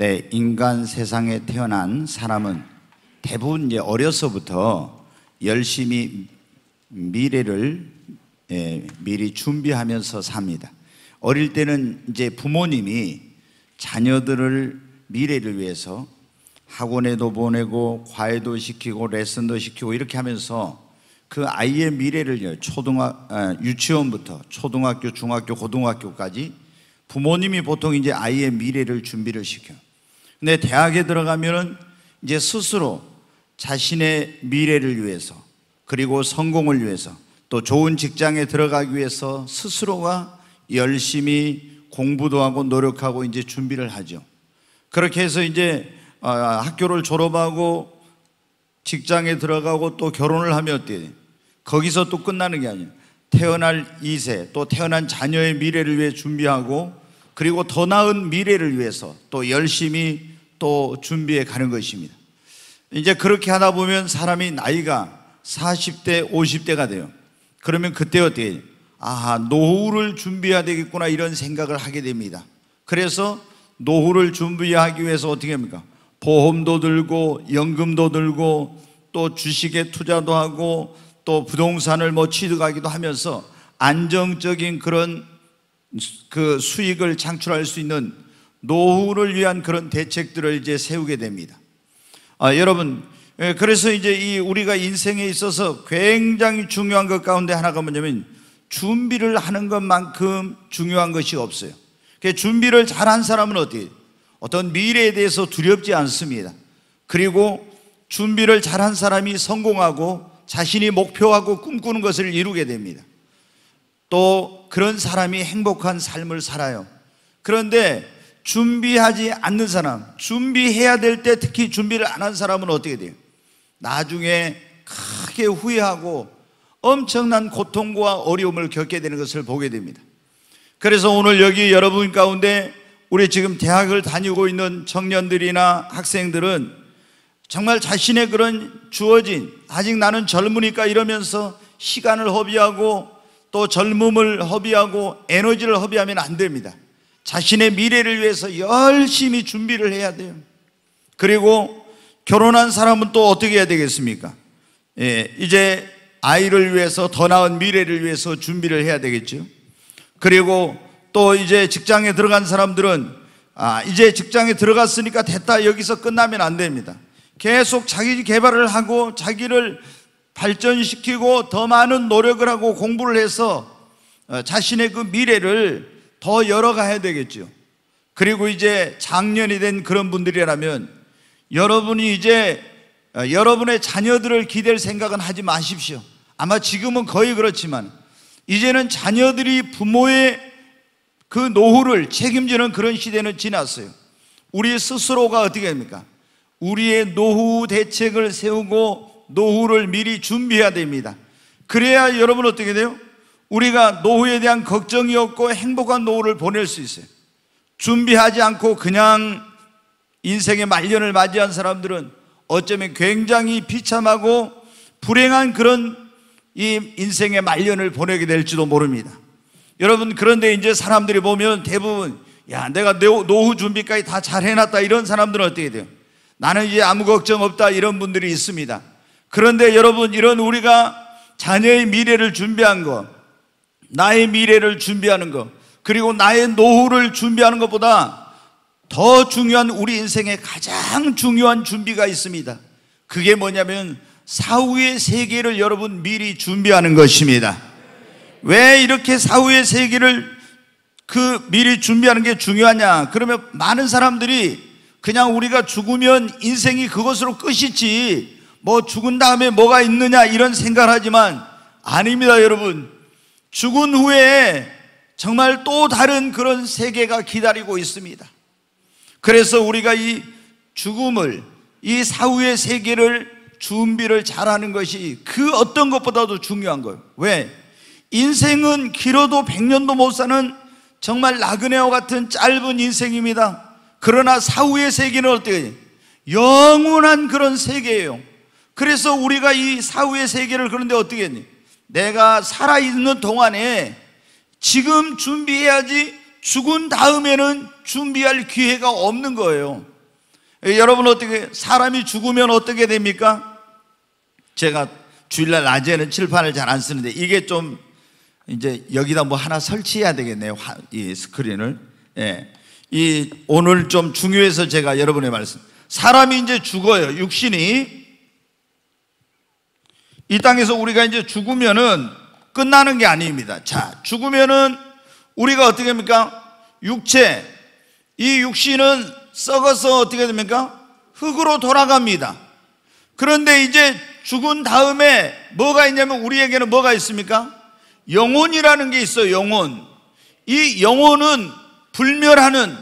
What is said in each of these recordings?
네, 인간 세상에 태어난 사람은 대부분 이제 어려서부터 열심히 미래를 미리 준비하면서 삽니다. 어릴 때는 이제 부모님이 자녀들을 미래를 위해서 학원에도 보내고 과외도 시키고 레슨도 시키고 이렇게 하면서 그 아이의 미래를 유치원부터 초등학교, 중학교, 고등학교까지 부모님이 보통 이제 아이의 미래를 준비를 시켜요. 근데 대학에 들어가면은 이제 스스로 자신의 미래를 위해서, 그리고 성공을 위해서, 또 좋은 직장에 들어가기 위해서 스스로가 열심히 공부도 하고 노력하고 이제 준비를 하죠. 그렇게 해서 이제 학교를 졸업하고 직장에 들어가고 또 결혼을 하면 어때요? 거기서 또 끝나는 게 아니에요. 태어날 2세, 또 태어난 자녀의 미래를 위해 준비하고, 그리고 더 나은 미래를 위해서 또 열심히 또 준비해 가는 것입니다. 이제 그렇게 하다 보면 사람이 나이가 40대, 50대가 돼요. 그러면 그때 어떻게 해요? 노후를 준비해야 되겠구나, 이런 생각을 하게 됩니다. 그래서 노후를 준비하기 위해서 어떻게 합니까? 보험도 들고 연금도 들고 또 주식에 투자도 하고 또 부동산을 취득하기도 하면서 안정적인 그런 그 수익을 창출할 수 있는 노후를 위한 그런 대책들을 이제 세우게 됩니다. 여러분, 그래서 이제 우리가 인생에 있어서 굉장히 중요한 것 가운데 하나가 뭐냐면 준비를 하는 것만큼 중요한 것이 없어요. 준비를 잘한 사람은 어떤 미래에 대해서 두렵지 않습니다. 그리고 준비를 잘한 사람이 성공하고 자신이 목표하고 꿈꾸는 것을 이루게 됩니다. 또 그런 사람이 행복한 삶을 살아요. 그런데 준비하지 않는 사람, 준비해야 될 때 특히 준비를 안 한 사람은 어떻게 돼요? 나중에 크게 후회하고 엄청난 고통과 어려움을 겪게 되는 것을 보게 됩니다. 그래서 오늘 여기 여러분 가운데 우리 지금 대학을 다니고 있는 청년들이나 학생들은 정말 자신의 그런 주어진, 아직 나는 젊으니까 이러면서 시간을 허비하고 또 젊음을 허비하고 에너지를 허비하면 안 됩니다. 자신의 미래를 위해서 열심히 준비를 해야 돼요. 그리고 결혼한 사람은 또 어떻게 해야 되겠습니까? 이제 아이를 위해서, 더 나은 미래를 위해서 준비를 해야 되겠죠. 그리고 또 이제 직장에 들어간 사람들은 이제 직장에 들어갔으니까 됐다, 여기서 끝나면 안 됩니다. 계속 자기 개발을 하고 자기를 발전시키고 더 많은 노력을 하고 공부를 해서 자신의 그 미래를 더 열어가야 되겠죠. 그리고 이제 장년이 된 그런 분들이라면 여러분이 이제 여러분의 자녀들을 기댈 생각은 하지 마십시오. 아마 지금은 거의 그렇지만 이제는 자녀들이 부모의 그 노후를 책임지는 그런 시대는 지났어요. 우리 스스로가 어떻게 합니까? 우리의 노후 대책을 세우고 노후를 미리 준비해야 됩니다. 그래야 여러분 어떻게 돼요? 우리가 노후에 대한 걱정이 없고 행복한 노후를 보낼 수 있어요. 준비하지 않고 그냥 인생의 말년을 맞이한 사람들은 어쩌면 굉장히 비참하고 불행한 그런 이 인생의 말년을 보내게 될지도 모릅니다. 여러분, 그런데 이제 사람들이 보면 대부분 내가 노후 준비까지 다 잘 해놨다, 이런 사람들은 어떻게 돼요? 나는 이제 아무 걱정 없다, 이런 분들이 있습니다. 그런데 여러분, 이런 우리가 자녀의 미래를 준비한 것, 나의 미래를 준비하는 것, 그리고 나의 노후를 준비하는 것보다 더 중요한, 우리 인생의 가장 중요한 준비가 있습니다. 그게 뭐냐면 사후의 세계를 여러분 미리 준비하는 것입니다. 왜 이렇게 사후의 세계를 미리 준비하는 게 중요하냐? 그러면 많은 사람들이 그냥 우리가 죽으면 인생이 그것으로 끝이지 죽은 다음에 뭐가 있느냐, 이런 생각을 하지만 아닙니다. 여러분, 죽은 후에 정말 또 다른 그런 세계가 기다리고 있습니다. 그래서 우리가 이 죽음을, 이 사후의 세계를 준비를 잘하는 것이 그 어떤 것보다도 중요한 거예요. 왜? 인생은 길어도 100년도 못 사는 정말 나그네와 같은 짧은 인생입니다. 그러나 사후의 세계는 어때요? 영원한 그런 세계예요. 그래서 우리가 이 사후의 세계를, 그런데 어떻게 했니? 내가 살아있는 동안에 지금 준비해야지 죽은 다음에는 준비할 기회가 없는 거예요. 여러분 어떻게, 사람이 죽으면 어떻게 됩니까? 제가 주일날 낮에는 칠판을 잘 안 쓰는데 이게 좀 이제 여기다 뭐 하나 설치해야 되겠네요. 이 스크린을. 예. 오늘 좀 중요해서 제가 여러분의 말씀. 사람이 이제 죽어요. 육신이. 이 땅에서 우리가 이제 죽으면은 끝나는 게 아닙니다. 자, 죽으면은 우리가 어떻게 합니까? 육체, 이 육신은 썩어서 어떻게 됩니까? 흙으로 돌아갑니다. 그런데 이제 죽은 다음에 뭐가 있냐면 우리에게는 뭐가 있습니까? 영혼이라는 게 있어요. 영혼. 이 영혼은 불멸하는,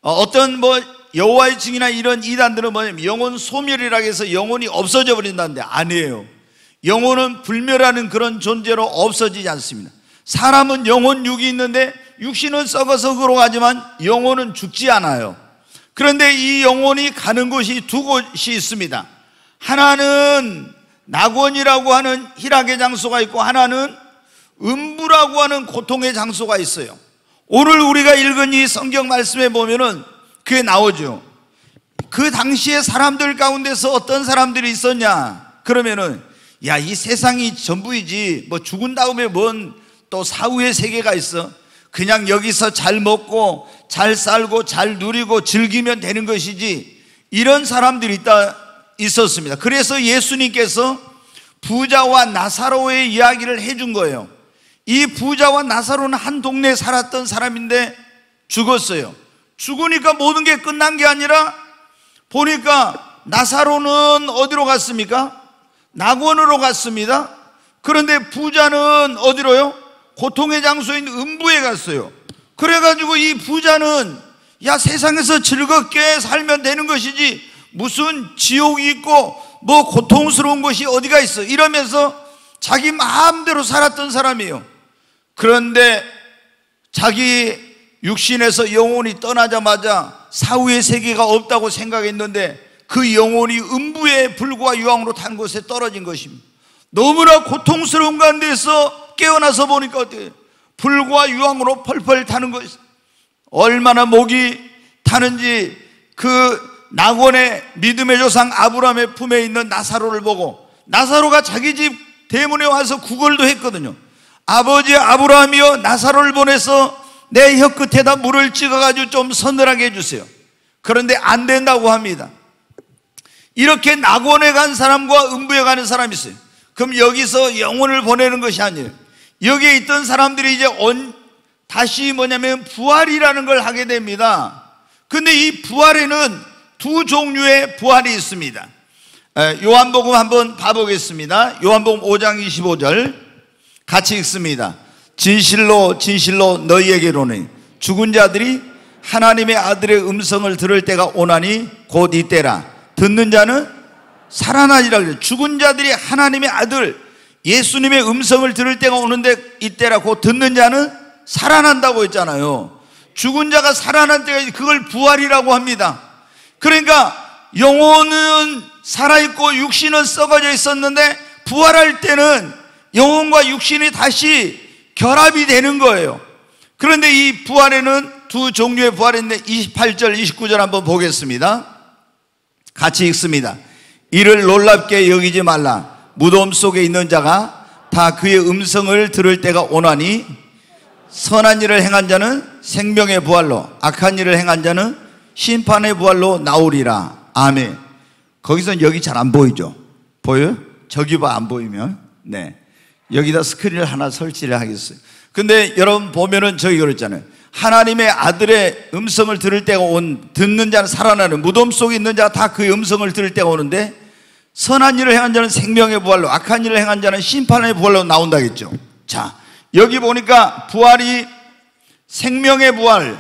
어떤 뭐 여호와의 증인이나 이런 이단들은 뭐냐면 영혼 소멸이라고 해서 영혼이 없어져 버린다는데 아니에요. 영혼은 불멸하는 그런 존재로 없어지지 않습니다. 사람은 영혼 육이 있는데 육신은 썩어서 흙으로 가지만 영혼은 죽지 않아요. 그런데 이 영혼이 가는 곳이 두 곳이 있습니다. 하나는 낙원이라고 하는 희락의 장소가 있고 하나는 음부라고 하는 고통의 장소가 있어요. 오늘 우리가 읽은 이 성경 말씀에 보면은 그게 나오죠. 그 당시에 사람들 가운데서 어떤 사람들이 있었냐 그러면은, 야, 이 세상이 전부이지 뭐 죽은 다음에 뭔 또 사후의 세계가 있어. 그냥 여기서 잘 먹고 잘 살고 잘 누리고 즐기면 되는 것이지, 이런 사람들이 있었습니다. 그래서 예수님께서 부자와 나사로의 이야기를 해준 거예요. 이 부자와 나사로는 한 동네에 살았던 사람인데 죽었어요. 죽으니까 모든 게 끝난 게 아니라 보니까 나사로는 어디로 갔습니까? 낙원으로 갔습니다. 그런데 부자는 어디로요? 고통의 장소인 음부에 갔어요. 그래가지고 이 부자는, 야, 세상에서 즐겁게 살면 되는 것이지 무슨 지옥이 있고 뭐 고통스러운 것이 어디가 있어, 이러면서 자기 마음대로 살았던 사람이에요. 그런데 자기 육신에서 영혼이 떠나자마자 사후의 세계가 없다고 생각했는데 그 영혼이 음부의 불과 유황으로 탄 곳에 떨어진 것입니다. 너무나 고통스러운 가운데서 깨어나서 보니까 어때요? 불과 유황으로 펄펄 타는 것이, 얼마나 목이 타는지 그 낙원의 믿음의 조상 아브라함의 품에 있는 나사로를 보고, 나사로가 자기 집 대문에 와서 구걸도 했거든요. 아버지 아브라함이여, 나사로를 보내서 내 혀끝에다 물을 찍어가지고 좀 서늘하게 해주세요. 그런데 안 된다고 합니다. 이렇게 낙원에 간 사람과 음부에 가는 사람이 있어요. 그럼 여기서 영혼을 보내는 것이 아니에요. 여기에 있던 사람들이 이제 다시 뭐냐면 부활이라는 걸 하게 됩니다. 근데 이 부활에는 두 종류의 부활이 있습니다. 요한복음 한번 봐보겠습니다. 요한복음 5장 25절 같이 읽습니다. 진실로 진실로 너희에게로는 죽은 자들이 하나님의 아들의 음성을 들을 때가 오나니 곧 이때라. 듣는 자는 살아나리라 그래요. 죽은 자들이 하나님의 아들 예수님의 음성을 들을 때가 오는데 이때라. 곧 듣는 자는 살아난다고 했잖아요. 죽은 자가 살아난 때가, 그걸 부활이라고 합니다. 그러니까 영혼은 살아있고 육신은 썩어져 있었는데 부활할 때는 영혼과 육신이 다시 결합이 되는 거예요. 그런데 이 부활에는 두 종류의 부활이 있는데 28절 29절 한번 보겠습니다. 같이 읽습니다. 이를 놀랍게 여기지 말라. 무덤 속에 있는 자가 다 그의 음성을 들을 때가 오나니 선한 일을 행한 자는 생명의 부활로, 악한 일을 행한 자는 심판의 부활로 나오리라. 아멘. 거기서는 여기 잘 안 보이죠? 보여요? 저기 봐, 안 보이면. 네. 여기다 스크린을 하나 설치를 하겠어요. 근데 여러분 보면은 저기 그랬잖아요. 하나님의 아들의 음성을 들을 때가 듣는 자는 살아나는, 무덤 속에 있는 자가 다 그의 음성을 들을 때가 오는데 선한 일을 행한 자는 생명의 부활로, 악한 일을 행한 자는 심판의 부활로 나온다겠죠. 자, 여기 보니까 부활이 생명의 부활,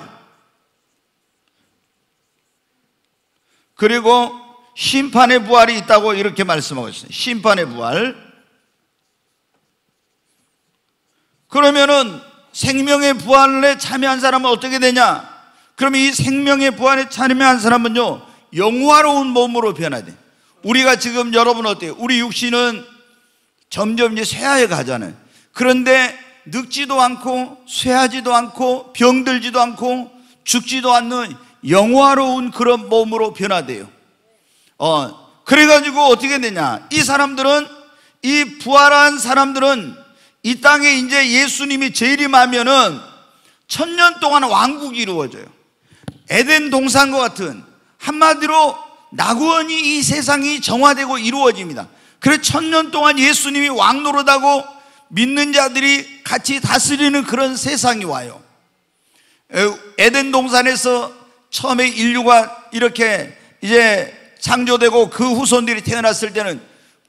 그리고 심판의 부활이 있다고 이렇게 말씀하고 있어요. 심판의 부활. 그러면은 생명의 부활에 참여한 사람은 어떻게 되냐? 그러면 이 생명의 부활에 참여한 사람은요, 영화로운 몸으로 변화돼. 우리가 지금 여러분 어때요? 우리 육신은 점점 이제 쇠하여 가잖아요. 그런데 늙지도 않고 쇠하지도 않고 병들지도 않고 죽지도 않는 영화로운 그런 몸으로 변화돼요. 그래가지고 어떻게 되냐, 이 사람들은, 이 부활한 사람들은 이 땅에 이제 예수님이 재림하면은 1000년 동안 왕국이 이루어져요. 에덴 동산과 같은, 한마디로 낙원이 이 세상이 정화되고 이루어집니다. 그래서 1000년 동안 예수님이 왕 노릇하고 믿는 자들이 같이 다스리는 그런 세상이 와요. 에덴 동산에서 처음에 인류가 이렇게 이제 창조되고 그 후손들이 태어났을 때는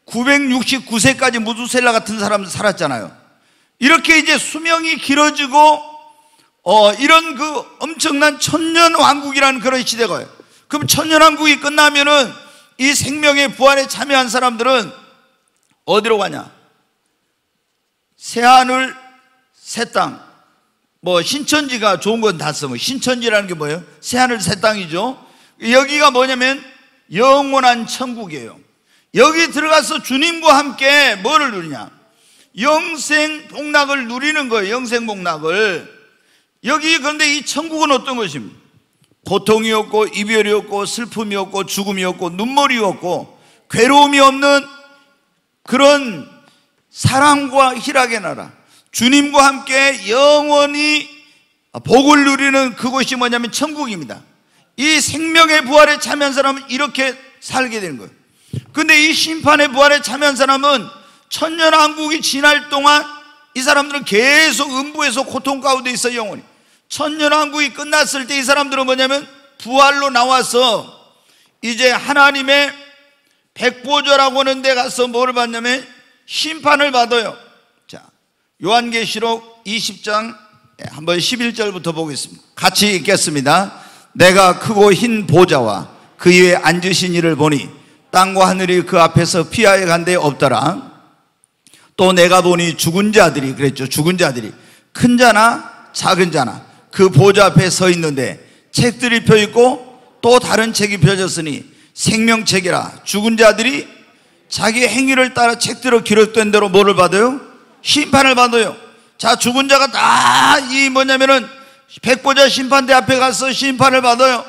969세까지 무두셀라 같은 사람들 살았잖아요. 이렇게 이제 수명이 길어지고 이런 그 엄청난 천년 왕국이라는 그런 시대가 와요. 그럼 천년 왕국이 끝나면은 이 생명의 부활에 참여한 사람들은 어디로 가냐? 새하늘 새땅, 뭐 신천지가 좋은 건 다 쓰면, 신천지라는 게 뭐예요? 새하늘 새땅이죠. 여기가 뭐냐면 영원한 천국이에요. 여기 들어가서 주님과 함께 뭐를 누리냐? 영생 복락을 누리는 거예요. 영생 복락을. 여기 그런데 이 천국은 어떤 것입니까? 고통이 없고 이별이 없고 슬픔이 없고 죽음이 없고 눈물이 없고 괴로움이 없는 그런 사랑과 희락의 나라, 주님과 함께 영원히 복을 누리는 그곳이 뭐냐면 천국입니다. 이 생명의 부활에 참여한 사람은 이렇게 살게 되는 거예요. 근데 이 심판의 부활에 참여한 사람은 천년왕국이 지날 동안 이 사람들은 계속 음부에서 고통 가운데 있어 영원히. 천년왕국이 끝났을 때 이 사람들은 뭐냐면 부활로 나와서 이제 하나님의 백보좌라고 하는 데 가서 뭐를 받냐면 심판을 받아요. 자, 요한계시록 20장 한번 11절부터 보겠습니다. 같이 읽겠습니다. 내가 크고 흰 보좌와 그 위에 앉으신 이를 보니 땅과 하늘이 그 앞에서 피하여 간 데 없더라. 또 내가 보니 죽은 자들이, 그랬죠, 죽은 자들이 큰 자나 작은 자나 그 보좌 앞에 서 있는데 책들이 펴 있고 또 다른 책이 펴졌으니 생명책이라. 죽은 자들이 자기 행위를 따라 책들로 기록된 대로 뭐를 받아요? 심판을 받아요. 자, 죽은 자가 다 이 뭐냐면은 백보자 심판대 앞에 가서 심판을 받아요.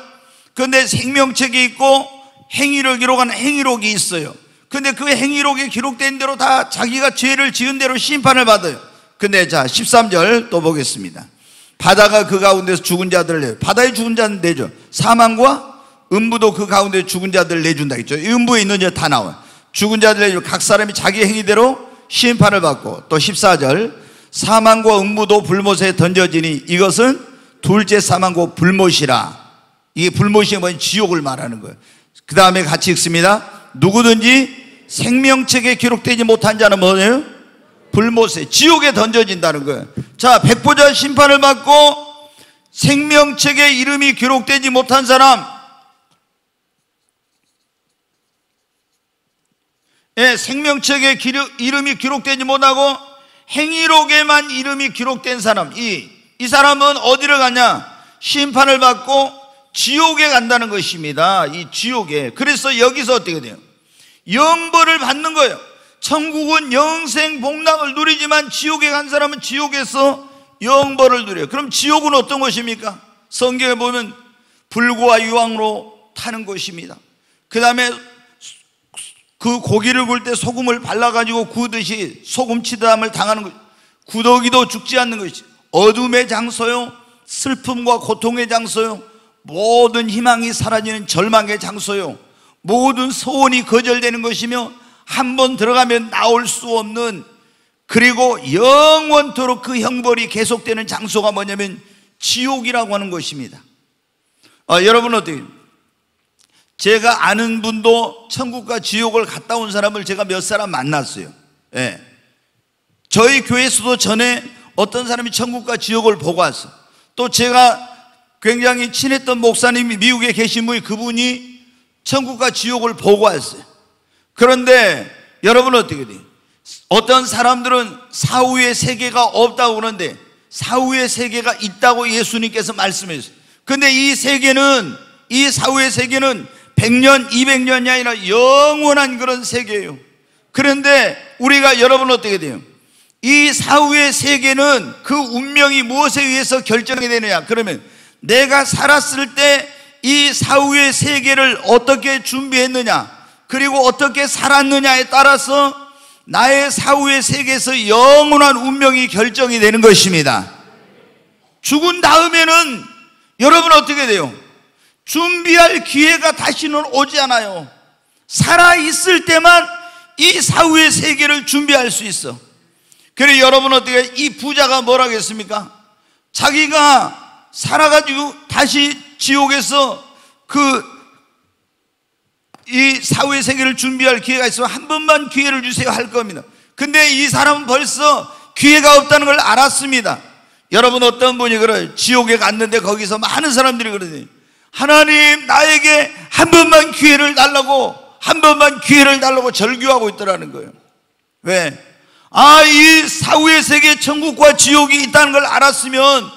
그런데 생명책이 있고 행위를 기록한 행위록이 있어요. 근데 그 행위록에 기록된 대로 다 자기가 죄를 지은 대로 심판을 받아요. 근데 자 13절 또 보겠습니다. 바다가 그 가운데서 죽은 자들을 내요. 바다에 죽은 자는 내죠. 사망과 음부도 그 가운데 죽은 자들을 내준다 했죠. 음부에 있는 자 다 나와요. 죽은 자들 내죠. 각 사람이 자기 행위대로 심판을 받고, 또 14절 사망과 음부도 불못에 던져지니 이것은 둘째 사망과 불못이라. 이게 불못이 뭐냐? 지옥을 말하는 거예요. 그 다음에 같이 읽습니다. 누구든지 생명책에 기록되지 못한 자는 뭐예요? 불못에, 지옥에 던져진다는 거예요. 자, 백보자 심판을 받고 생명책에 이름이 기록되지 못한 사람, 생명책에 이름이 기록되지 못하고 행위록에만 이름이 기록된 사람, 이 사람은 어디를 가냐? 심판을 받고 지옥에 간다는 것입니다. 이 지옥에. 그래서 여기서 어떻게 돼요? 영벌을 받는 거예요. 천국은 영생 복락을 누리지만 지옥에 간 사람은 지옥에서 영벌을 누려요. 그럼 지옥은 어떤 것입니까? 성경에 보면 불과 유황으로 타는 것입니다. 그 다음에 그 고기를 구울 때 소금을 발라가지고 구우듯이 소금치담을 당하는 것, 구더기도 죽지 않는 것이 어둠의 장소요, 슬픔과 고통의 장소요, 모든 희망이 사라지는 절망의 장소요, 모든 소원이 거절되는 것이며 한 번 들어가면 나올 수 없는, 그리고 영원토록 그 형벌이 계속되는 장소가 뭐냐면 지옥이라고 하는 것입니다. 여러분 어떻게, 제가 아는 분도 천국과 지옥을 갔다 온 사람을 제가 몇 사람 만났어요. 저희 교회에서도 전에 어떤 사람이 천국과 지옥을 보고 왔어요. 또 제가 굉장히 친했던 목사님이 미국에 계신 분이, 그분이 천국과 지옥을 보고 왔어요. 그런데 여러분 어떻게 돼요? 어떤 사람들은 사후의 세계가 없다고 그러는데 사후의 세계가 있다고 예수님께서 말씀하셨어요. 근데 이 세계는, 이 사후의 세계는 100년, 200년이 아니라 영원한 그런 세계예요. 그런데 우리가, 여러분 어떻게 돼요? 이 사후의 세계는 그 운명이 무엇에 의해서 결정이 되느냐? 그러면 내가 살았을 때 이 사후의 세계를 어떻게 준비했느냐, 그리고 어떻게 살았느냐에 따라서 나의 사후의 세계에서 영원한 운명이 결정이 되는 것입니다. 죽은 다음에는 여러분 어떻게 돼요? 준비할 기회가 다시는 오지 않아요. 살아있을 때만 이 사후의 세계를 준비할 수 있어. 그래 여러분 어떻게, 이 부자가 뭐라겠습니까? 자기가 살아가지고 다시 지옥에서 이 사후의 세계를 준비할 기회가 있으면 한 번만 기회를 주세요 할 겁니다. 근데 이 사람은 벌써 기회가 없다는 걸 알았습니다. 여러분 어떤 분이 그래요? 지옥에 갔는데 거기서 많은 사람들이 그러더니 하나님 나에게 한 번만 기회를 달라고, 한 번만 기회를 달라고 절규하고 있더라는 거예요. 왜? 이 사후의 세계 천국과 지옥이 있다는 걸 알았으면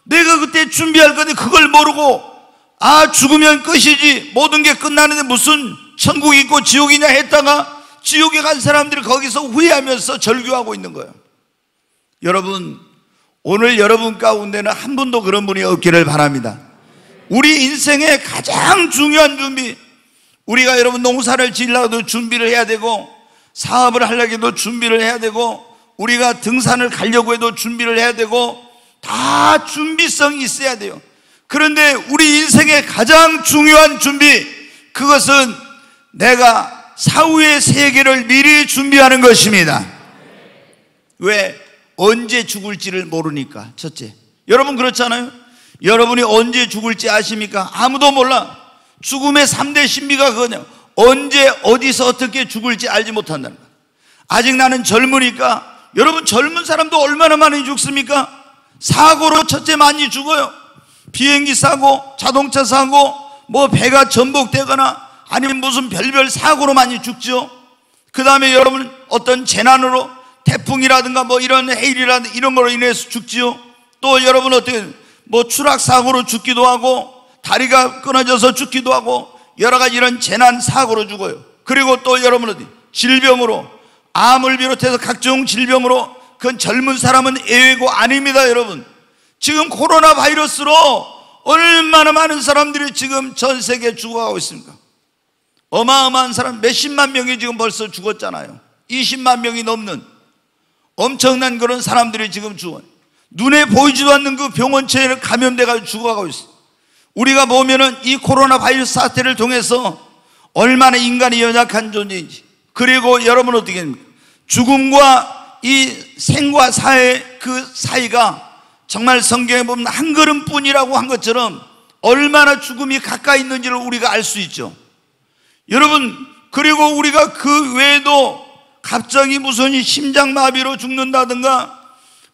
내가 그때 준비할 건데 그걸 모르고 죽으면 끝이지, 모든 게 끝나는데 무슨 천국이 있고 지옥이냐 했다가 지옥에 간 사람들이 거기서 후회하면서 절규하고 있는 거예요. 여러분 오늘 여러분 가운데는 한 분도 그런 분이 없기를 바랍니다. 우리 인생의 가장 중요한 준비, 우리가 여러분 농사를 지으려고도 준비를 해야 되고, 사업을 하려고 해도 준비를 해야 되고, 우리가 등산을 가려고 해도 준비를 해야 되고, 다 준비성이 있어야 돼요. 그런데 우리 인생의 가장 중요한 준비, 그것은 내가 사후의 세계를 미리 준비하는 것입니다. 왜? 언제 죽을지를 모르니까. 첫째, 여러분 그렇잖아요. 여러분이 언제 죽을지 아십니까? 아무도 몰라. 죽음의 3대 신비가 그거냐, 언제 어디서 어떻게 죽을지 알지 못한다는 거야. 아직 나는 젊으니까. 여러분 젊은 사람도 얼마나 많이 죽습니까? 사고로 첫째 많이 죽어요. 비행기 사고, 자동차 사고, 뭐 배가 전복되거나 아니면 무슨 별별 사고로 많이 죽죠. 그 다음에 여러분 어떤 재난으로, 태풍이라든가 뭐 이런 해일이라든가 이런 거로 인해서 죽지요. 또 여러분 어떻게 뭐 추락사고로 죽기도 하고, 다리가 끊어져서 죽기도 하고, 여러 가지 이런 재난 사고로 죽어요. 그리고 또 여러분 어디 질병으로, 암을 비롯해서 각종 질병으로, 그건 젊은 사람은 예외고 아닙니다. 여러분 지금 코로나 바이러스로 얼마나 많은 사람들이 지금 전 세계에 죽어가고 있습니까? 어마어마한 사람 몇십만 명이 지금 벌써 죽었잖아요. 20만 명이 넘는 엄청난 그런 사람들이 지금 죽어요. 눈에 보이지도 않는 그 병원체에 감염돼가지고 죽어가고 있어요. 우리가 보면은 이 코로나 바이러스 사태를 통해서 얼마나 인간이 연약한 존재인지, 그리고 여러분 어떻게 됩니까? 죽음과 이 생과 사의 그 사이가 정말 성경에 보면 한 걸음뿐이라고 한 것처럼 얼마나 죽음이 가까이 있는지를 우리가 알 수 있죠. 여러분 그리고 우리가 그 외에도 갑자기 무슨 심장마비로 죽는다든가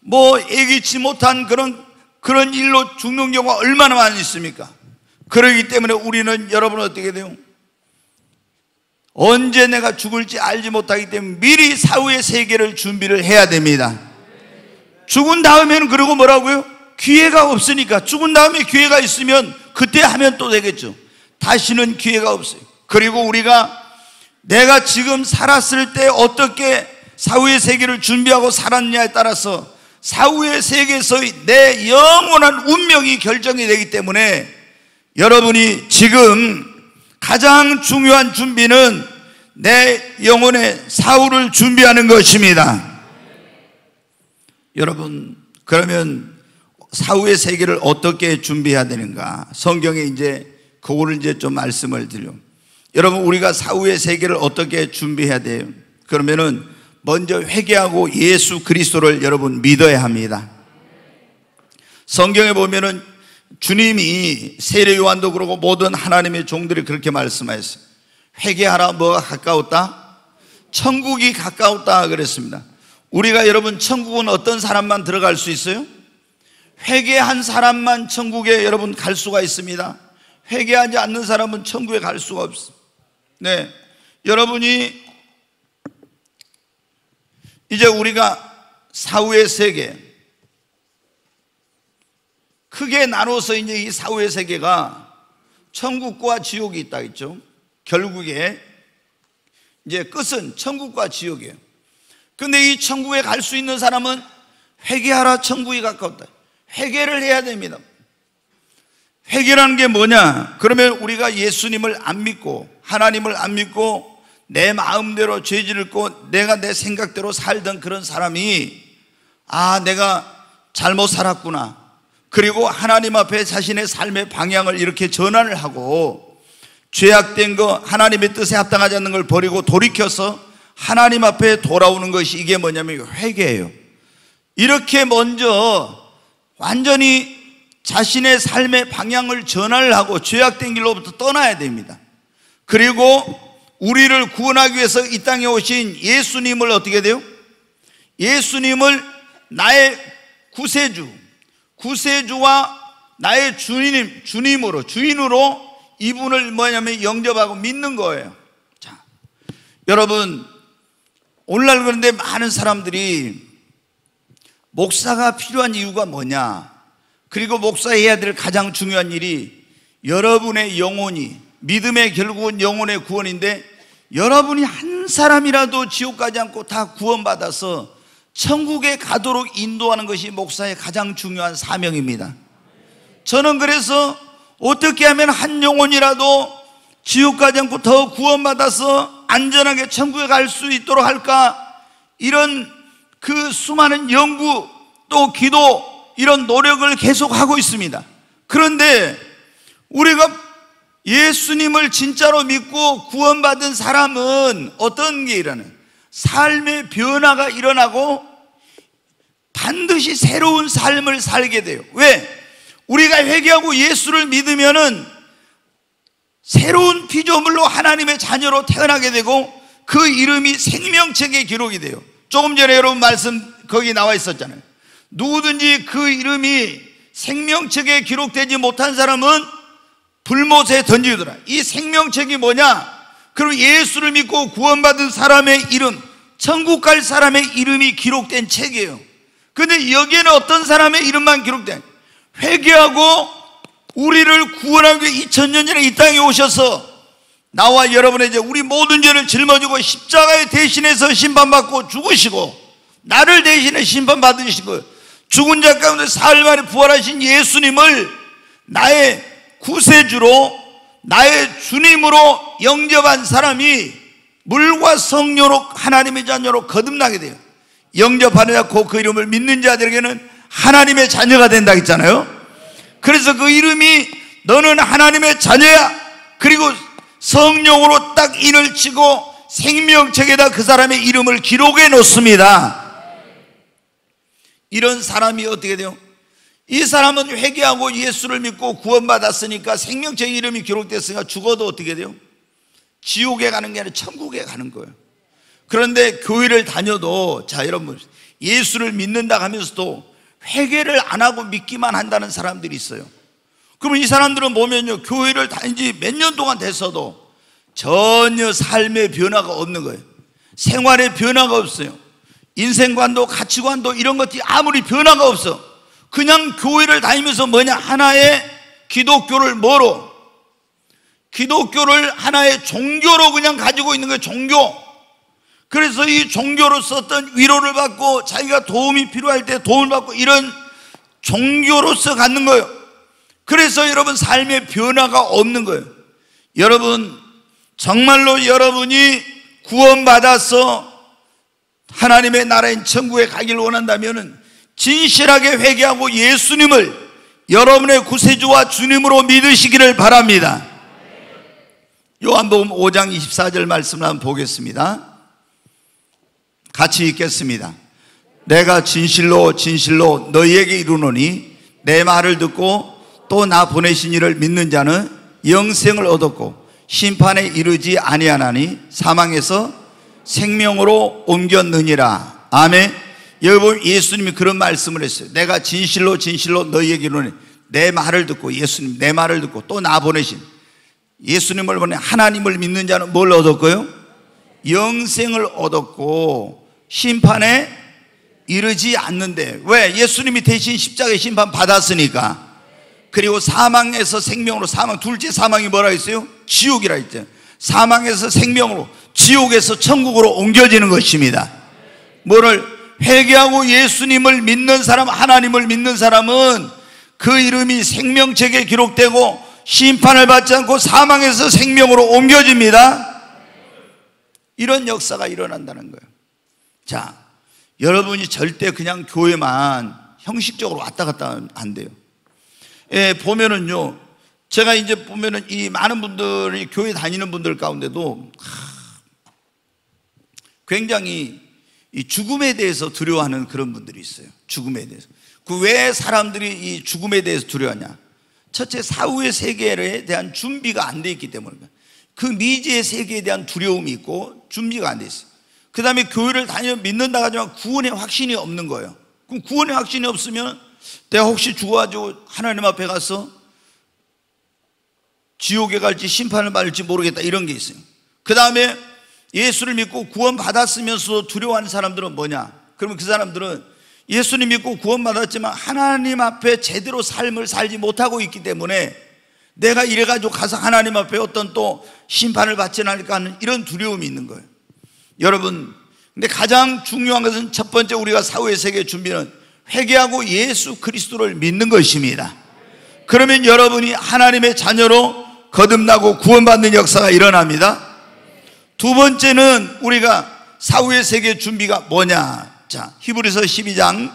뭐 예기치 못한 그런 일로 죽는 경우가 얼마나 많이 있습니까? 그러기 때문에 우리는 여러분 어떻게 돼요? 언제 내가 죽을지 알지 못하기 때문에 미리 사후의 세계를 준비를 해야 됩니다. 죽은 다음에는 그러고 뭐라고요? 기회가 없으니까. 죽은 다음에 기회가 있으면 그때 하면 또 되겠죠. 다시는 기회가 없어요. 그리고 우리가 내가 지금 살았을 때 어떻게 사후의 세계를 준비하고 살았느냐에 따라서 사후의 세계에서의 내 영원한 운명이 결정이 되기 때문에 여러분이 지금 가장 중요한 준비는 내 영혼의 사후를 준비하는 것입니다. 여러분 그러면 사후의 세계를 어떻게 준비해야 되는가? 성경에 이제 그거를 이제 좀 말씀을 드려. 여러분 우리가 사후의 세계를 어떻게 준비해야 돼요? 그러면은 먼저 회개하고 예수 그리스도를 여러분 믿어야 합니다. 성경에 보면은 주님이 세례 요한도 그러고 모든 하나님의 종들이 그렇게 말씀하셨어요. 회개하라, 뭐가 가까웠다? 천국이 가까웠다 그랬습니다. 우리가 여러분 천국은 어떤 사람만 들어갈 수 있어요? 회개한 사람만 천국에 여러분 갈 수가 있습니다. 회개하지 않는 사람은 천국에 갈 수가 없어요. 네, 여러분이 이제 우리가 사후의 세계 크게 나눠서 이제 이 사후의 세계가 천국과 지옥이 있다 했죠. 결국에 이제 끝은 천국과 지옥이에요. 근데 이 천국에 갈 수 있는 사람은 회개하라, 천국이 가까웠다. 회개를 해야 됩니다. 회개라는 게 뭐냐? 그러면 우리가 예수님을 안 믿고 하나님을 안 믿고 내 마음대로 죄 짓고 내가 내 생각대로 살던 그런 사람이 내가 잘못 살았구나. 그리고 하나님 앞에 자신의 삶의 방향을 이렇게 전환을 하고 죄악된 거, 하나님의 뜻에 합당하지 않는 걸 버리고 돌이켜서 하나님 앞에 돌아오는 것이, 이게 뭐냐면 회개예요. 이렇게 먼저 완전히 자신의 삶의 방향을 전환을 하고 죄악된 길로부터 떠나야 됩니다. 그리고 우리를 구원하기 위해서 이 땅에 오신 예수님을 어떻게 돼요? 예수님을 나의 구세주와 나의 주인으로 이분을 뭐냐면 영접하고 믿는 거예요. 자, 여러분, 오늘날 그런데 많은 사람들이 목사가 필요한 이유가 뭐냐? 그리고 목사해야 될 가장 중요한 일이 여러분의 영혼이, 믿음의 결국은 영혼의 구원인데, 여러분이 한 사람이라도 지옥 가지 않고 다 구원받아서 천국에 가도록 인도하는 것이 목사의 가장 중요한 사명입니다. 저는 그래서 어떻게 하면 한 영혼이라도 지옥 가지 않고 더 구원받아서 안전하게 천국에 갈 수 있도록 할까, 이런 그 수많은 연구 또 기도, 이런 노력을 계속하고 있습니다. 그런데 우리가 예수님을 진짜로 믿고 구원받은 사람은 어떤 게 일어나요? 삶의 변화가 일어나고 반드시 새로운 삶을 살게 돼요. 왜? 우리가 회개하고 예수를 믿으면은 새로운 피조물로 하나님의 자녀로 태어나게 되고 그 이름이 생명책에 기록이 돼요. 조금 전에 여러분 말씀 거기 나와 있었잖아요. 누구든지 그 이름이 생명책에 기록되지 못한 사람은 불못에 던지더라. 이 생명책이 뭐냐? 그리고 예수를 믿고 구원받은 사람의 이름, 천국 갈 사람의 이름이 기록된 책이에요. 근데 여기에는 어떤 사람의 이름만 기록된, 회개하고 우리를 구원하기 위해 2000년 전에 이 땅에 오셔서 나와 여러분의 이제 우리 모든 죄를 짊어지고 십자가에 대신해서 심판받고 죽으시고 나를 대신해 심판받으시고 죽은 자 가운데 사흘 만에 부활하신 예수님을 나의 구세주로, 나의 주님으로 영접한 사람이 물과 성령으로 하나님의 자녀로 거듭나게 돼요. 영접하는 자, 그 이름을 믿는 자들에게는 하나님의 자녀가 된다 했잖아요. 그래서 그 이름이 너는 하나님의 자녀야. 그리고 성령으로 딱 인을 치고 생명책에다 그 사람의 이름을 기록해 놓습니다. 이런 사람이 어떻게 돼요? 이 사람은 회개하고 예수를 믿고 구원받았으니까 생명책 이름이 기록됐으니까 죽어도 어떻게 돼요? 지옥에 가는 게 아니라 천국에 가는 거예요. 그런데 교회를 다녀도, 자 여러분, 예수를 믿는다 하면서도 회개를 안 하고 믿기만 한다는 사람들이 있어요. 그러면 이 사람들은 보면요, 교회를 다닌 지 몇 년 동안 됐어도 전혀 삶의 변화가 없는 거예요. 생활의 변화가 없어요. 인생관도 가치관도 이런 것들이 아무리 변화가 없어. 그냥 교회를 다니면서 뭐냐, 하나의 기독교를 뭐로? 기독교를 하나의 종교로 그냥 가지고 있는 거예요. 종교. 그래서 이 종교로서 어떤 위로를 받고 자기가 도움이 필요할 때 도움을 받고 이런 종교로서 갖는 거예요. 그래서 여러분 삶의 변화가 없는 거예요. 여러분 정말로 여러분이 구원받아서 하나님의 나라인 천국에 가기를 원한다면 진실하게 회개하고 예수님을 여러분의 구세주와 주님으로 믿으시기를 바랍니다. 요한복음 5장 24절 말씀을 한번 보겠습니다. 같이 읽겠습니다. 내가 진실로 진실로 너희에게 이르노니 내 말을 듣고 또 나 보내신 이를 믿는 자는 영생을 얻었고 심판에 이르지 아니하나니 사망에서 생명으로 옮겼느니라. 아멘. 여러분 예수님이 그런 말씀을 했어요. 내가 진실로 진실로 너희에게 이르노니 내 말을 듣고, 예수님 내 말을 듣고 또 나 보내신 예수님을 보내 하나님을 믿는 자는 뭘 얻었고요? 영생을 얻었고 심판에 이르지 않는데. 왜? 예수님이 대신 십자가의 심판 받았으니까. 그리고 사망에서 생명으로, 사망 둘째 사망이 뭐라 했어요? 지옥이라 했죠. 사망에서 생명으로, 지옥에서 천국으로 옮겨지는 것입니다. 뭐를? 회개하고 예수님을 믿는 사람, 하나님을 믿는 사람은 그 이름이 생명책에 기록되고 심판을 받지 않고 사망에서 생명으로 옮겨집니다. 이런 역사가 일어난다는 거예요. 자, 여러분이 절대 그냥 교회만 형식적으로 왔다 갔다 하면 안 돼요. 예, 보면은요, 제가 이제 보면은 이 많은 분들이 교회 다니는 분들 가운데도 굉장히 이 죽음에 대해서 두려워하는 그런 분들이 있어요. 죽음에 대해서. 그 왜 사람들이 이 죽음에 대해서 두려워하냐? 첫째, 사후의 세계에 대한 준비가 안 돼 있기 때문입니다. 그 미지의 세계에 대한 두려움이 있고 준비가 안 돼 있어요. 그 다음에 교회를 다니며 믿는다고 하지만 구원의 확신이 없는 거예요. 그럼 구원의 확신이 없으면 내가 혹시 죽어가지고 하나님 앞에 가서 지옥에 갈지 심판을 받을지 모르겠다, 이런 게 있어요. 그 다음에 예수를 믿고 구원 받았으면서 두려워하는 사람들은 뭐냐? 그러면 그 사람들은 예수님 믿고 구원 받았지만 하나님 앞에 제대로 삶을 살지 못하고 있기 때문에 내가 이래가지고 가서 하나님 앞에 어떤 또 심판을 받지 않을까 하는 이런 두려움이 있는 거예요. 여러분, 근데 가장 중요한 것은 첫 번째 우리가 사후의 세계 준비는 회개하고 예수 그리스도를 믿는 것입니다. 그러면 여러분이 하나님의 자녀로 거듭나고 구원받는 역사가 일어납니다. 두 번째는 우리가 사후의 세계 준비가 뭐냐? 자, 히브리서 12장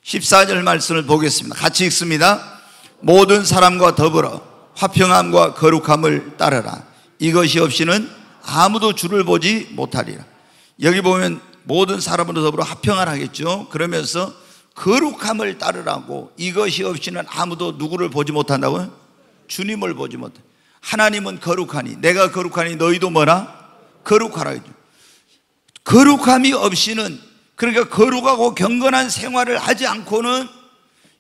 14절 말씀을 보겠습니다. 같이 읽습니다. 모든 사람과 더불어 화평함과 거룩함을 따르라. 이것이 없이는 아무도 주를 보지 못하리라. 여기 보면 모든 사람으로 더불어 화평을 하겠죠. 그러면서 거룩함을 따르라고, 이것이 없이는 아무도 누구를 보지 못한다고요? 주님을 보지 못해. 하나님은 거룩하니, 내가 거룩하니 너희도 뭐라? 거룩하라. 거룩함이 없이는, 그러니까 거룩하고 경건한 생활을 하지 않고는,